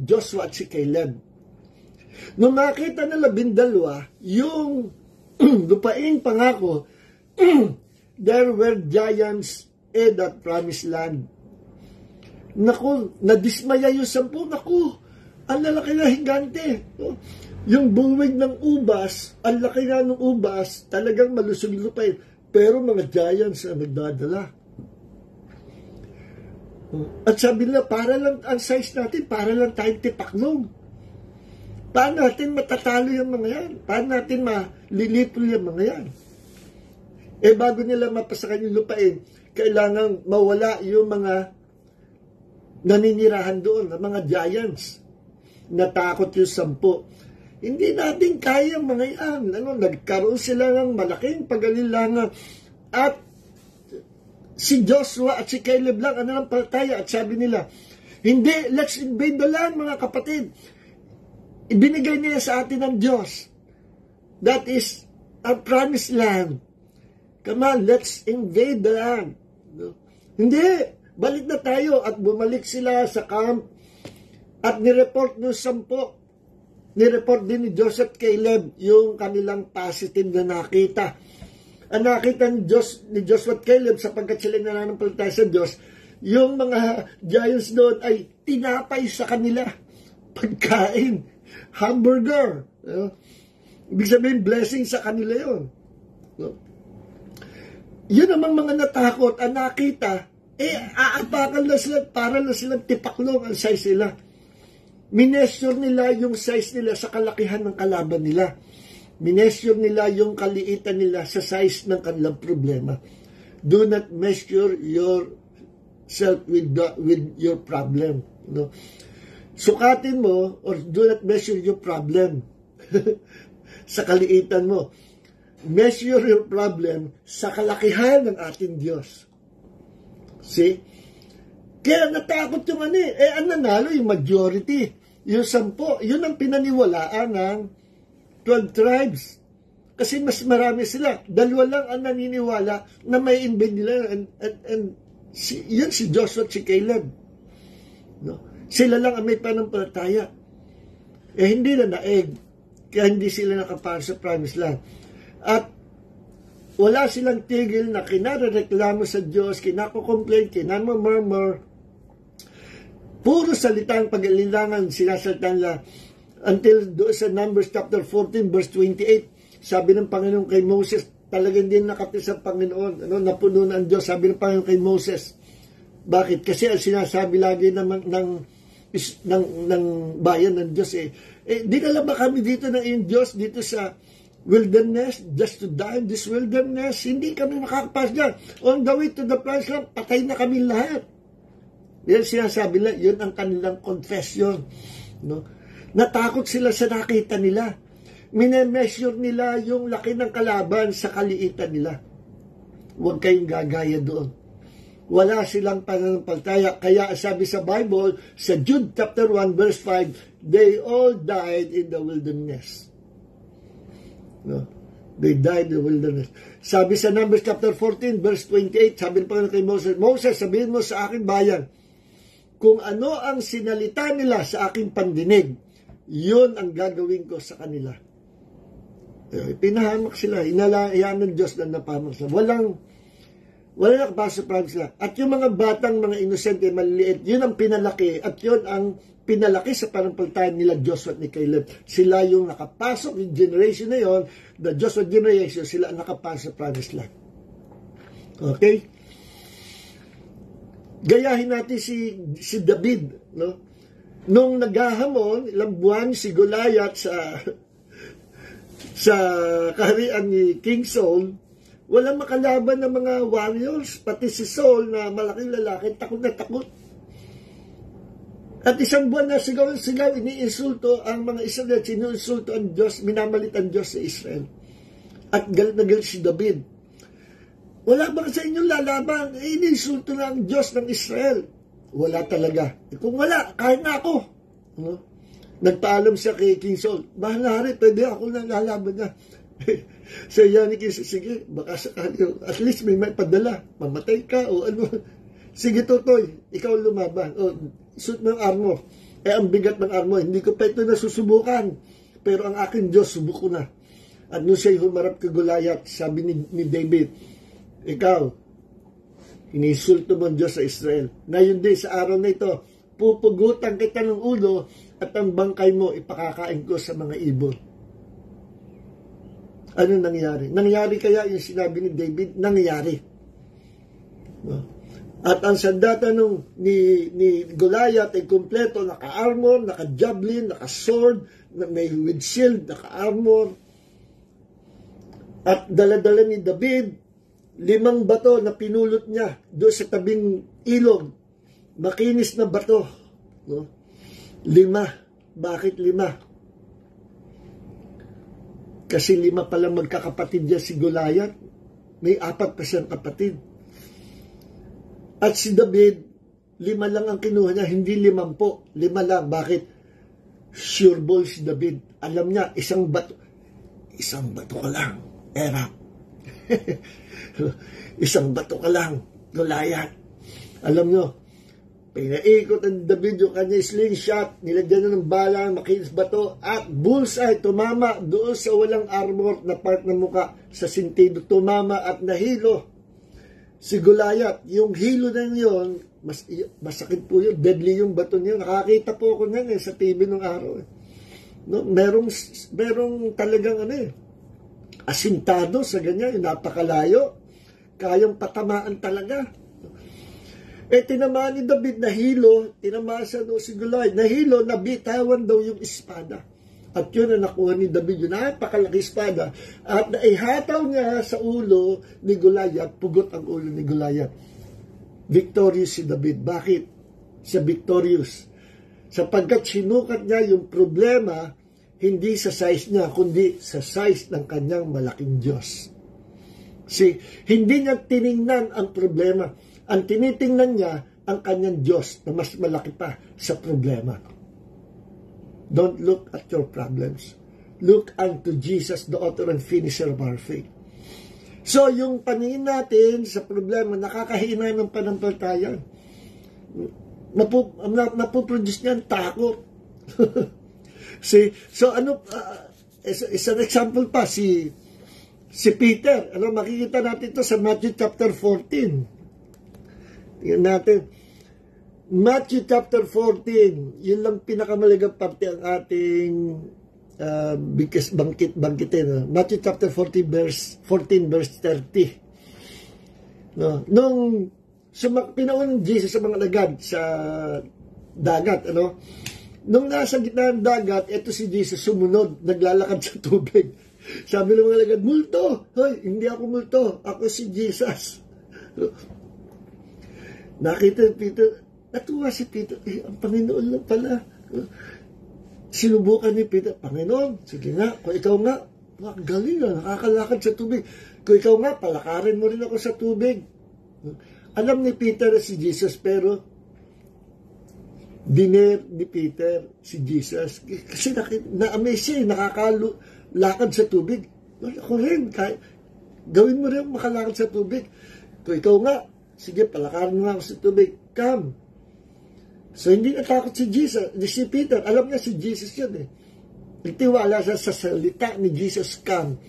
Joshua at si Caleb. Nung makita ng 12, yung lupaing pangako, there were giants in that promised land. Naku, nadismaya yung 10. Naku, ang lalaki na higante. Yung buwig ng ubas, ang laki na ng ubas, talagang malusog lupain. Pero mga giants ang nagdadala. At sabi nila, para lang, ang size natin, para lang tayong tipaklong. Paano natin matatalo yung mga yan? Paano natin malilipol yung mga yan? Bago nila mapasakan yung lupain, kailangan mawala yung mga naninirahan doon, ng mga giants. Natakot yung 10. Hindi natin kaya mga yan. Nagkaroon sila ng malaking pag-alilangan. At si Joshua at si Caleb lang, lang palataya. At sabi nila, hindi, let's invade the land, mga kapatid. Ibinigay niya sa atin ng Diyos. That is a promised land. Come on, let's invade the land. Hindi, balik na tayo. At bumalik sila sa camp at nireport ng 10. Nireport din ni Joshua at Caleb yung kanilang positive na nakita. Ang nakita ni Joshua at Caleb sapagkat sila nananampalataya sa Diyos, yung mga giants doon ay tinapay sa kanila. Pagkain, hamburger. Ibig sabihin, blessing sa kanila yun. Yun namang mga natakot, ang nakita, aapakan na sila, para na silang tipaklong ang size nila. Minesyur nila yung size nila sa kalakihan ng kalaban nila. Minesyur nila yung kaliitan nila sa size ng kanilang problema. Do not measure yourself with your problem. No? Sukatin mo or do not measure your problem sa kaliitan mo. Measure your problem sa kalakihan ng ating Diyos. See? Kaya natakot yung ang nanalo yung majority. Yung 10, yun ang pinaniwalaan ng 12 tribes. Kasi mas marami sila. 2 lang ang naniniwala na may invade nila. And yun si Joshua at si Caleb. No? Sila lang ang may panampalataya. Hindi na naeg. Kaya hindi sila nakapasok sa promised land. At wala silang tigil na kinareklamo sa Diyos, kinako-complain, kinamamurmur. Puro salitang pag-alilangan sinasalita nila until doon sa Numbers chapter 14 verse 28. Sabi ng Panginoon kay Moses, talagang din nakatis ang Panginoon. Napuno na ang Diyos. Sabi ng Panginoon kay Moses. Bakit? Kasi ang sinasabi lagi ng bayan ng Diyos di na lang ba kami dito na yung Diyos dito sa wilderness, just to die in this wilderness? Hindi kami makakapas dyan. On the way to the promised land, patay na kami lahat. Yan sinasabi nila, yun ang kanilang confession. No? Natakot sila sa nakita nila. Minemeasure nila yung laki ng kalaban sa kaliitan nila. Huwag kayong gagaya doon. Wala silang pananampalataya. Kaya sabi sa Bible, sa Jude chapter 1 verse 5, they all died in the wilderness. No? They died in the wilderness. Sabi sa Numbers chapter 14 verse 28, sabi ng Panginoon kay Moses, Moses, sabihin mo sa aking bayan, kung ano ang sinalita nila sa aking pandinig, yun ang gagawin ko sa kanila. Pinahamak sila. Inalayaan ng Diyos na napahamak sila. Walang nakapasok sa sila. At yung mga batang, mga inosente, maliliit, yun ang pinalaki. At yun ang pinalaki sa panampalataya nila Joshua at ni Caleb. Sila yung nakapasok, yung generation na yun, the Joshua generation, sila ang nakapasok sa promised land. Okay? Gayahin natin si David, no? Nung naghahamon, ilang buwan si Goliath sa kaharian ni King Saul, walang makalaban ng mga warriors, pati si Saul na malaking lalaki, takot na takot. At isang buwan na sigaw, iniinsulto ang mga Israel, sinuinsulto ang Diyos, minamalit ang Diyos sa Israel. At galit na galit si David. Wala ba sa inyong lalaban? Iniinsulto na ang Diyos ng Israel. Wala talaga. Kung wala, kahit na ako. No? Nagpaalam siya kay King Saul, Mahal, pwede ako nang lalaban na. So yan ni King Saul, sige, baka sakali, at least may padala, mamatay ka o ano. Sige Totoy, ikaw lumaban. O, suit mo ang armor. Ang bigat ng armor, hindi ko pa ito nasusubukan. Pero ang aking Diyos, subok ko na. At nung siya'y humarap kay Goliath, sabi ni David, ikaw, inisulto mo ang Diyos sa Israel. Ngayon din, sa araw na ito, pupugutan kita ng ulo at ang bangkay mo ipakakain ko sa mga ibon. Ano nangyari? Nangyari kaya yung sinabi ni David? Nangyari. No? At ang sandata ni Goliath ay kumpleto, naka-armor, naka-javelin, naka-sword, may with shield, naka-armor. At dala-dala ni David, 5 bato na pinulot niya doon sa tabing ilog. Makinis na bato. No? 5. Bakit 5? Kasi 5 pala magkakapatid niya si Goliath. May 4 pa siyang kapatid. At si David, 5 lang ang kinuha niya, hindi 50. 5 lang. Bakit? Sure ball si David. Alam niya, isang bato ka lang. Era. Isang bato ka lang. Goliath. Alam nyo, pinaikot ang David yung kanya slingshot, nilagyan na ng bala, makinis bato, at bullseye, tumama doon sa walang armor na part ng muka, sa sintido, tumama at nahilo si Goliath. Yung hilo na yun, masakit po yun, deadly yung bato niya. Nakakita po ako nun sa TV nung araw. No? Merong talagang asintado sa ganyan, napakalayo, kayang patamaan talaga. Tinamaan ni David, nahilo, tinamaan siya doon si Goliath, nahilo, nabitawan daw yung espada. At yun ang nakuha ni David, yung napakalaki espada. At naihataw niya sa ulo ni Goliath, pugot ang ulo ni Goliath. Victorious si David. Bakit siya victorious? Sapagkat sinukat niya yung problema, hindi sa size niya, kundi sa size ng kanyang malaking Diyos. Hindi niya tiningnan ang problema. Ang tinitingnan niya, ang kanyang Diyos na mas malaki pa sa problema. Don't look at your problems. Look unto Jesus, the author and finisher of our faith. So, yung paningin natin sa problema, nakakahina ng panampalataya. Napoproduce niyan takot. So, is an example pa, si Peter. Makikita natin ito sa Matthew chapter 14. Tingnan natin. Matthew chapter 14, yun lang pinakamalagang parte ang ating bangkitin. Matthew chapter 14 verse 30. No? Nung pinaunang Jesus sa mga alagad sa dagat, nung nasa gitna ng dagat, eto si Jesus sumunod, naglalakad sa tubig. Sabi ng mga alagad, multo! Hoy, hindi ako multo, ako si Jesus. Nakita ni Peter, natuwa si Peter, ang Panginoon lang pala. Sinubukan ni Peter, Panginoon, sige nga, kung ikaw nga, galing na, nakakalakad sa tubig. Kung ikaw nga, palakarin mo rin ako sa tubig. Alam ni Peter na si Jesus, pero diner ni Peter si Jesus. Kasi na-amaze siya, nakakalakad sa tubig. Ako rin, gawin mo rin makalakad sa tubig. Kung ikaw nga, sige, palakarin mo ako sa tubig. Come. So, hindi natakot si Jesus, si Peter. Alam niya si Jesus yun Nagtiwala siya sa salita ni Jesus, come.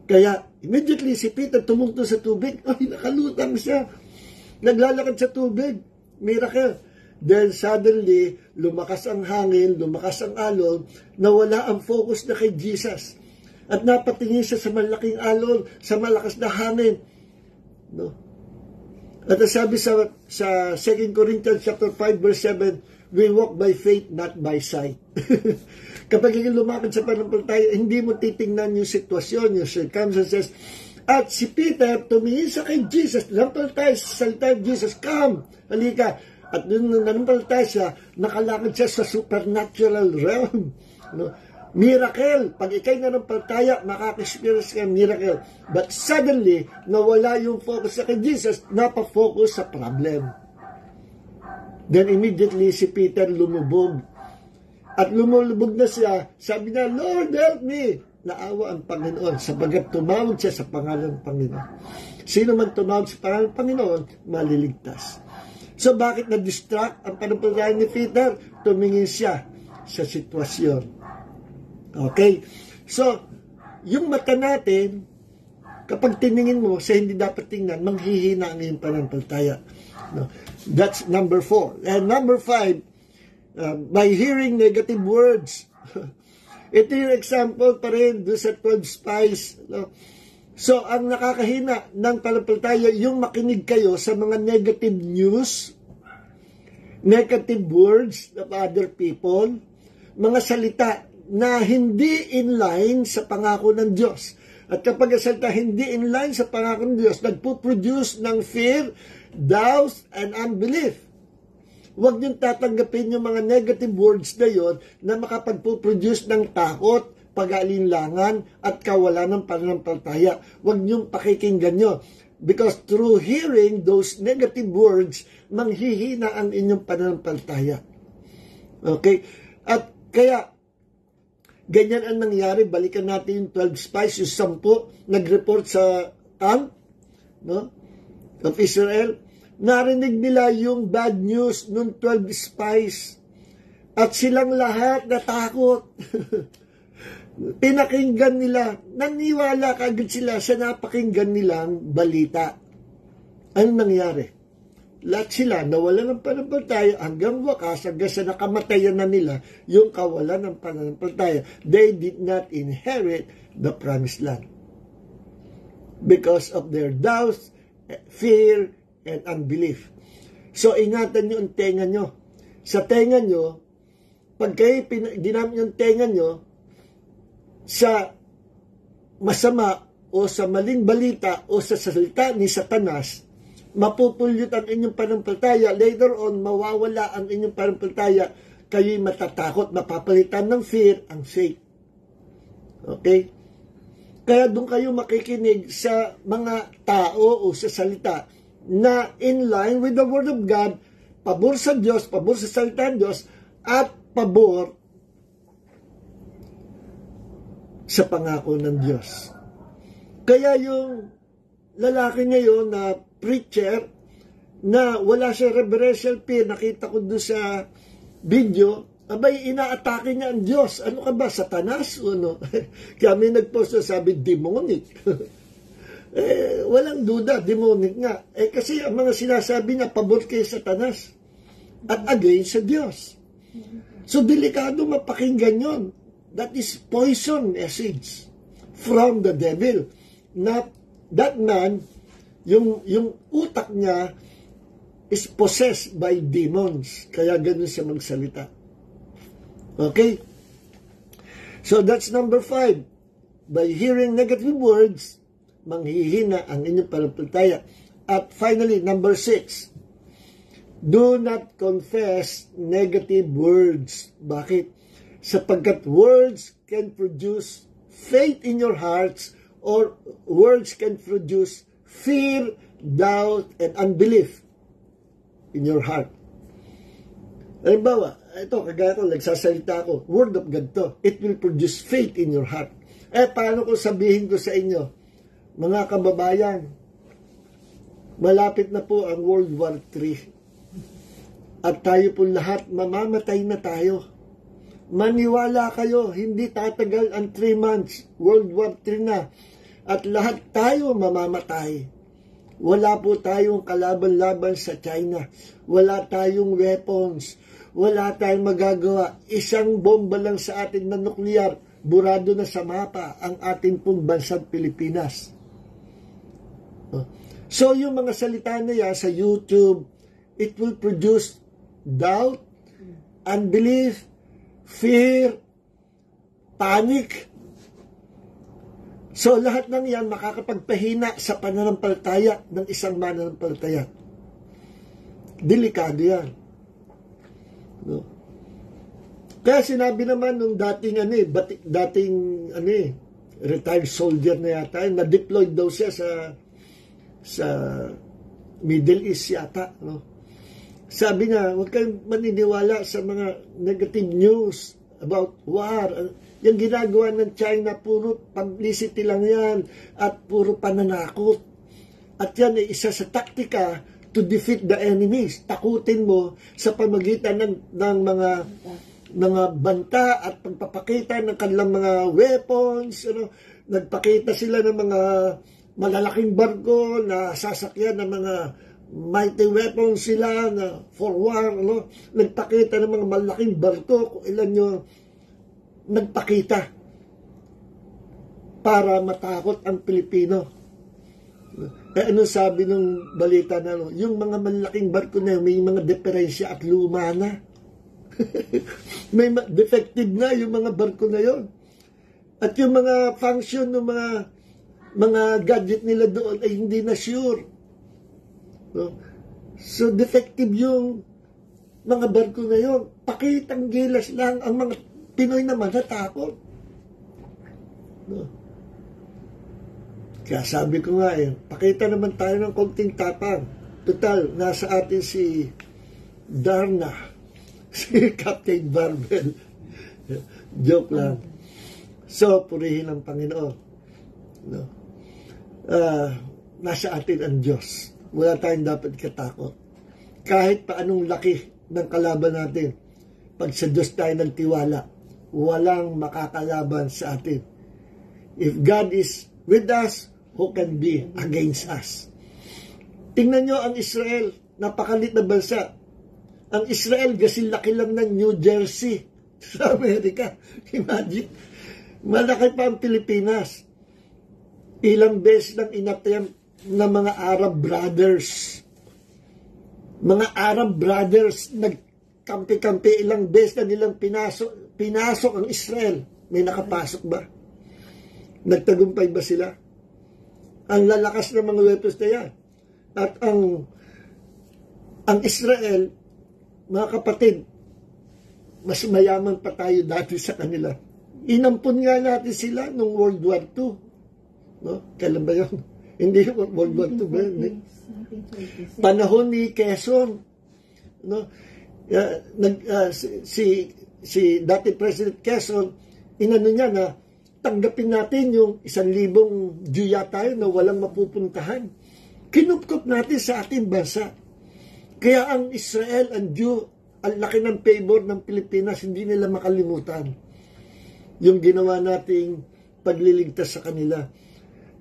Kaya, immediately si Peter tumungtong sa tubig. Ay, nakalutang siya. Naglalakad sa tubig. Miracle. Then, suddenly, lumakas ang hangin, lumakas ang alon, nawala ang focus na kay Jesus. At napatingin siya sa malaking alon, sa malakas na hangin. No? At sabi sa 2 Corinthians chapter 5 verse 7, we walk by faith, not by sight. Kapag lumakad sa panampalataya, hindi mo titingnan yung sitwasyon, yung circumstances. At si Peter, tumingin sa kay Jesus, nanampalataya sa salita ni Jesus, come, halika. At nung nanampalataya siya, nakalakad siya sa supernatural realm. Miracle. Pag ikay nanampalataya, makaka-experience ka miracle. But suddenly, nawala yung focus sa kay Jesus, napafocus sa problem. Then immediately, si Peter lumubog. At lumulubog na siya, sabi niya, Lord, help me! Naawa ang Panginoon, sapagat tumawag siya sa pangalan ng Panginoon. Sino man tumawag sa pangalan ng Panginoon, maliligtas. So bakit na-distract ang panampalataya ni Peter? Tumingin siya sa sitwasyon. Okay? So, yung mata natin, kapag tiningin mo sa hindi dapat tingnan, manghihina ang iyong pananampalataya. No? That's number 4. And number 5, by hearing negative words. Ito yung example pa rin doon sa 12 spies. No? So, ang nakakahina ng pananampalataya, yung makinig kayo sa mga negative news, negative words of other people, mga salita na hindi in line sa pangako ng Diyos. At kapag ang salita hindi in line sa pangako ng Diyos, nagpo-produce ng fear, doubt, and unbelief. Huwag niyong tatanggapin yung mga negative words na yun na makapagpo-produce ng takot, pag-aalinlangan, at kawalan ng pananampalataya. Huwag niyong pakikinggan nyo. Because through hearing those negative words, manghihina ang inyong pananampalataya. Okay? At kaya, ganyan ang nangyari. Balikan natin yung 12 spies, yung 10 nag-report sa camp, no, of Israel. Narinig nila yung bad news ng 12 spies. At silang lahat natakot. Pinakinggan nila, naniwala kaagad sila sa napakinggan nilang balita. Ano nangyari? Lahat sila nawalan ng pananampalataya hanggang wakas, hanggang sa nakamatayan na nila yung kawalan ng pananampalataya. They did not inherit the promised land because of their doubts, fear, and unbelief. So, ingatan nyo ang tenga nyo. Sa tenga nyo, pag kayo ginamit yung tenga nyo sa masama o sa maling balita o sa salita ni Satanas, mapupulyot ang inyong pananampalataya. Later on, mawawala ang inyong pananampalataya. Kayo'y matatakot, mapapalitan ng fear ang faith. Okay? Kaya doon kayo makikinig sa mga tao o sa salita na in line with the Word of God, pabor sa Diyos, pabor sa salita ng Diyos, at pabor sa pangako ng Diyos. Kaya yung lalaki ngayon na preacher na wala siya reverential fear, nakita ko doon sa video, abay, inaatake niya ang Diyos. Ano ka ba, Satanas? O no? Kaya may nagpost na sabi, demonic. Walang duda, demonic nga. Kasi ang mga sinasabi niya, pabor kay Satanas at against sa Diyos. So, delikado mapakinggan yon. That is poison message from the devil. Na that man, yung utak niya is possessed by demons. Kaya ganun siya magsalita. Okay? So that's number 5. By hearing negative words, manghihina ang inyong pananampalataya. At finally, number 6. Do not confess negative words. Bakit? Sapagkat words can produce faith in your hearts, or words can produce fear, doubt, and unbelief in your heart. Halimbawa, ito, kagaya ko, nagsasalita ako, word of God to, it will produce faith in your heart. Paano kung sabihin ko sa inyo, mga kababayan, malapit na po ang World War III. At tayo po lahat, mamamatay na tayo. Maniwala kayo, hindi tatagal ang 3 months, World War III na. At lahat tayo mamamatay. Wala po tayong kalaban-laban sa China. Wala tayong weapons. Wala tayong magagawa. Isang bomba lang sa atin na nuklear, burado na sa mapa ang ating pong bansang Pilipinas. So, yung mga salita na yan sa YouTube, it will produce doubt, unbelief, fear, panic. So, lahat ng yan makakapagpahina sa pananampalataya ng isang mananampalataya. Delikado yan. No? Kaya sinabi naman nung dating retired soldier na yata, na-deployed daw siya sa Middle East yata, no? Sabi niya, huwag kayong maniniwala sa mga negative news about war. Yung ginagawa ng China, puro publicity lang yan at puro pananakot. At yan ay isa sa taktika to defeat the enemies. Takutin mo sa pamagitan ng mga banta at pagpapakita ng kanilang mga weapons. Nagpakita sila ng mga malalaking barko na sasakyan ng mga mighty weapons sila na for war, nagpakita ng mga malaking barko, kung ilan nyo nagpakita. para matakot ang Pilipino. Ano sabi ng balita na yung mga malaking barko na yun, may mga diferensya at luma na. May defective na yung mga barko na yon. At yung mga function ng mga gadget nila doon ay hindi na sure. So defective yung mga barko na yon. Pakitang gilas lang. Ang mga Pinoy naman natakot. Kaya sabi ko nga pakita naman tayo ng konting tapang. Total, nasa atin si Darna, si Captain Barbel. Joke lang. So, purihin ang Panginoon. Nasa atin ang Diyos. Wala tayong dapat katakot. Kahit paanong laki ng kalaban natin, pag sa Diyos tayo nagtiwala, walang makakalaban sa atin. If God is with us, who can be against us? Tingnan nyo ang Israel, napakalit na bansa. Ang Israel, gasilaki lang ng New Jersey sa Amerika. Imagine, malaki pa ang Pilipinas. Ilang beses lang inattempt ng mga Arab brothers. Mga Arab brothers, nagkampi-kampi, ilang beses na nilang pinasok ang Israel. May nakapasok ba? Nagtagumpay ba sila? Ang lalakas ng mga weapons na yan. At ang Israel, mga kapatid, mas mayaman pa tayo dati sa kanila. Inampun nga natin sila noong World War II. No? Kailan ba yun? Hindi World War II ba yun? Panahon ni Quezon. No? Si dati President Quezon, inano niya na tanggapin natin yung 1,000 Juya tayo na walang mapupuntahan. Kinupkup natin sa ating bansa. Kaya ang Israel, ang Jew, ang laki ng favor ng Pilipinas, hindi nila makalimutan yung ginawa nating pagliligtas sa kanila.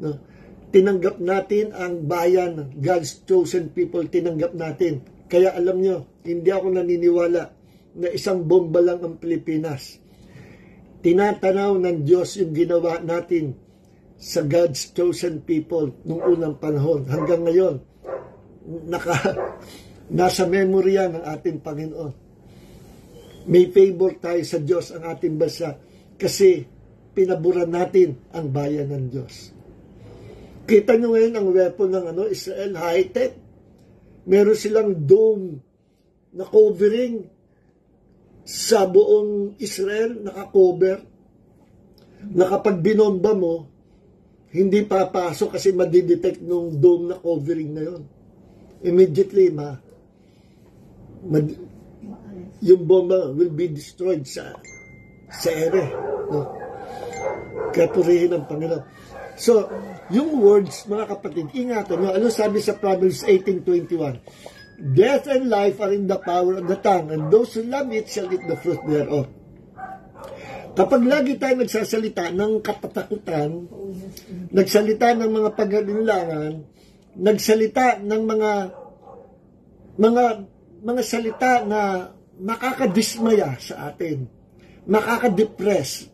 No? Tinanggap natin ang bayan, God's chosen people, tinanggap natin. Kaya alam nyo, hindi ako naniniwala na isang bomba lang ang Pilipinas. Tinatanaw ng Diyos yung ginawa natin sa God's chosen people nung unang panahon. Hanggang ngayon, nasa memorya ng ating Panginoon. May favor tayo sa Diyos ang ating bansa kasi pinaburan natin ang bayan ng Diyos. Kita nyo ngayon ang weapon ng Israel, high-tech. Meron silang dome na covering sa buong Israel, naka-cover. Na kapag binomba mo, hindi papasok kasi madidetect nung dome na covering na yon. Immediately, yung bomba will be destroyed sa ere. No? Kaya purihin ang Panginoon. So, yung words, mga kapatid, ingatan nyo. Ano sabi sa Proverbs 18:21? Death and life are in the power of the tongue, and those who love it shall eat the fruit thereof. Kapag lagi tayo nagsasalita ng katatakutan, nagsalita ng mga pag-alinlangan, nagsalita ng mga salita na makakadismaya sa atin, makakadepress,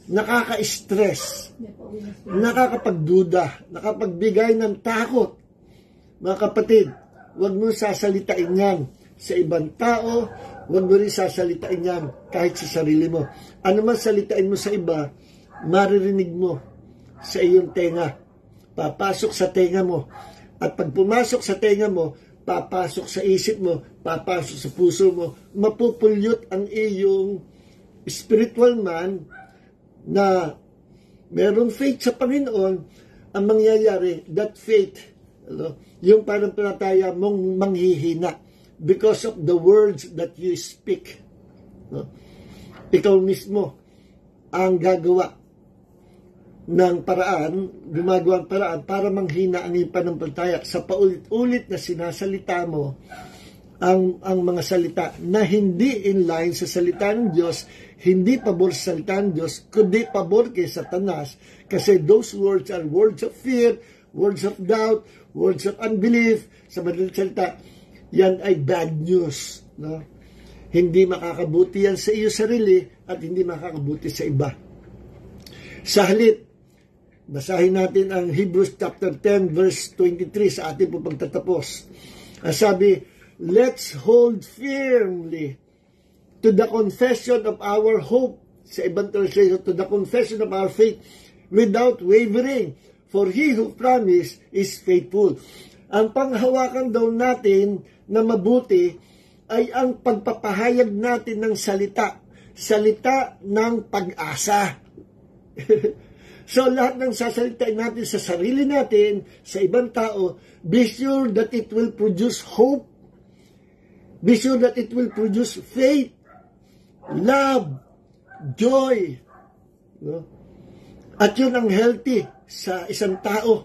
nakaka-stress, nakakapagduda, nakapagbigay ng takot. Mga kapatid, huwag mo sasalitain yan sa ibang tao, huwag mo rin sasalitain yan kahit sa sarili mo. Ano man salitain mo sa iba, maririnig mo sa iyong tenga. Papasok sa tenga mo. At pag pumasok sa tenga mo, papasok sa isip mo, papasok sa puso mo, mapupulyot ang iyong spiritual man na meron faith sa Panginoon. Ang mangyayari, that faith, yung pananampalataya mong manghihina because of the words that you speak. Ikaw mismo ang gagawa ng paraan, gumagawa ng paraan para manghina ang iyong pananampalataya sa paulit-ulit na sinasalita mo ang mga salita na hindi in line sa salita ng Diyos, hindi pabor sa salita ng Diyos, kundi pabor kay Satanas, kasi those words are words of fear, words of doubt, words of unbelief. Sa madaling salita, yan ay bad news. No? Hindi makakabuti yan sa iyo sarili at hindi makakabuti sa iba. Sa halip Basahin natin ang Hebrews chapter 10 verse 23 sa ating po pagtatapos. Ang sabi, let's hold firmly to the confession of our hope, sa ibang translation, to the confession of our faith without wavering, for he who promised is faithful. Ang panghawakan daw natin na mabuti ay ang pagpapahayag natin ng salita ng pag-asa. So, lahat ng sasalitain natin sa sarili natin, sa ibang tao, be sure that it will produce hope. Be sure that it will produce faith, love, joy. No? At yun ang healthy sa isang tao.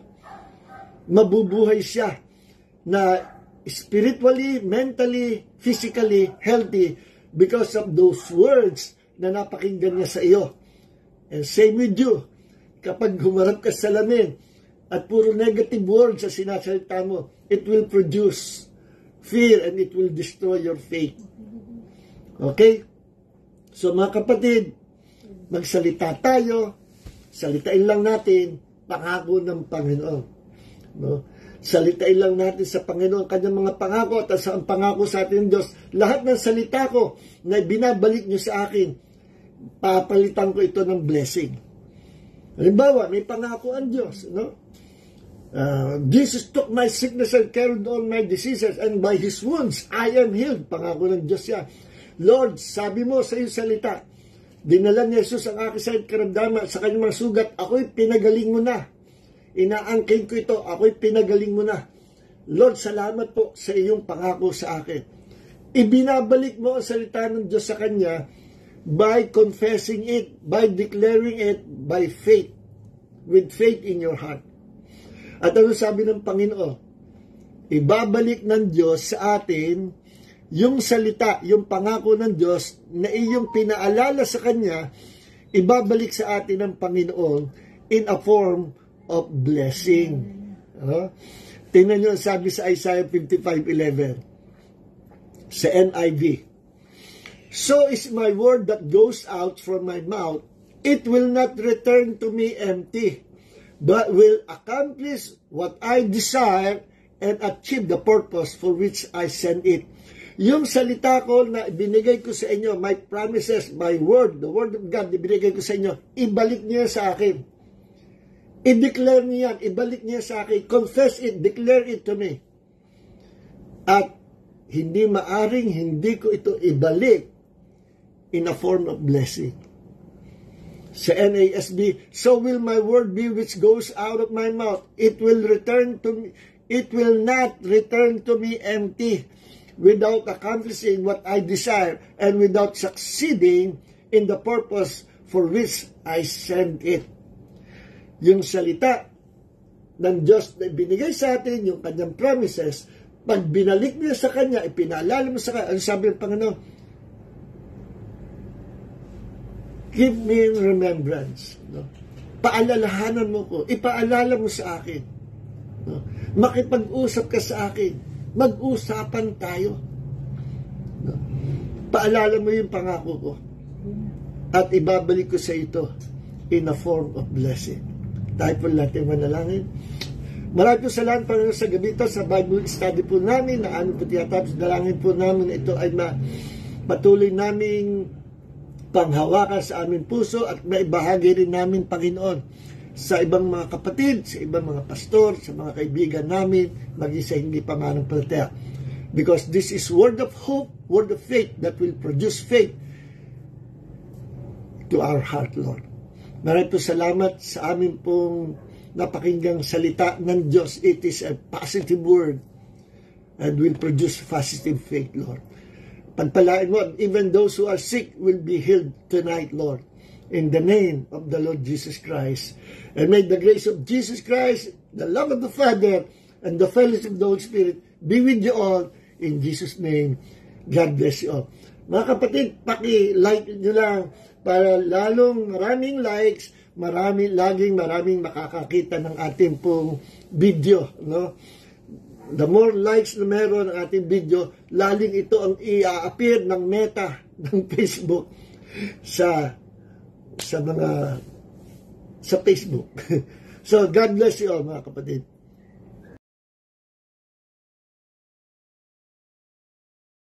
Mabubuhay siya na spiritually, mentally, physically healthy because of those words na napakinggan niya sa iyo. And same with you. Kapag humarap ka sa salamin at puro negative words sa sinasalita mo, it will produce fear and it will destroy your faith. Okay? So mga kapatid, magsalita tayo, salitain lang natin pangako ng Panginoon. No? Salitain lang natin sa Panginoon kanyang mga pangako at sa ang pangako sa ating Diyos. Lahat ng salita ko na binabalik nyo sa akin, papalitan ko ito ng blessing. Halimbawa, may pangako ang Diyos, no? Jesus took my sickness and carried all my diseases, and by His wounds, I am healed. Pangako ng Diyos yan. Lord, sabi mo sa iyong salita, dinala ni Jesus ang aking sakit karamdaman sa kanyang mga sugat, ako'y pinagaling mo na. Inaangkin ko ito, ako'y pinagaling mo na. Lord, salamat po sa iyong pangako sa akin. Ibinabalik mo ang salita ng Diyos sa Kanya by confessing it, by declaring it, by faith, with faith in your heart. At ano sabi ng Panginoon? Ibabalik ng Diyos sa atin yung salita, yung pangako ng Diyos na iyong pinaalala sa Kanya, ibabalik sa atin ng Panginoon in a form of blessing. Tingnan nyo ang sabi sa Isaiah 55:11 sa NIV. So is my word that goes out from my mouth, it will not return to me empty, but will accomplish what I desire and achieve the purpose for which I send it. Yung salita ko na binigay ko sa inyo, my promises, my word, the word of God, binigay ko sa inyo, ibalik niya sa akin. I-declare niya yan, ibalik niya sa akin, confess it, declare it to me. At hindi maaring hindi ko ito ibalik in a form of blessing. Sa NASB, so will my word be which goes out of my mouth. It will not return to me empty, without accomplishing what I desire and without succeeding in the purpose for which I send it. Yung salita ng Diyos na binigay sa atin, yung kanyang promises, pag binalik niya sa Kanya, ipinaalala mo sa Kanya, ang sabi ng Panginoon, give me in remembrance. No? Paalalahanan mo ko. Ipaalala mo sa akin. No? Makipag-usap ka sa akin. Mag-usapan tayo. No? Paalala mo yung pangako ko. At ibabalik ko sa ito in a form of blessing. Tayo po natin manalangin. Maraming po salamat Panginoon sa gabi ito, sa Bible study po namin, na ano po tiyatapos, dalangin po namin na ito ay patuloy naming panghawakan sa aming puso at maibahagi rin namin, Panginoon, sa ibang mga kapatid, sa ibang mga pastor, sa mga kaibigan namin, maging sa hindi pa mananampalataya. Because this is word of hope, word of faith that will produce faith to our heart, Lord. Maraming po salamat sa amin pong napakinggang salita ng Diyos. It is a positive word and will produce positive faith, Lord. Pagpalain mo, even those who are sick will be healed tonight, Lord. In the name of the Lord Jesus Christ. And may the grace of Jesus Christ, the love of the Father, and the fellowship of the Holy Spirit be with you all. In Jesus' name, God bless you all. Mga kapatid, paki-like nyo lang para lalong maraming likes, maraming makakakita ng ating pong video, no? The more likes na meron ng ating video, laling ito ang i-appear ng meta ng Facebook sa Facebook. So, God bless you all mga kapatid.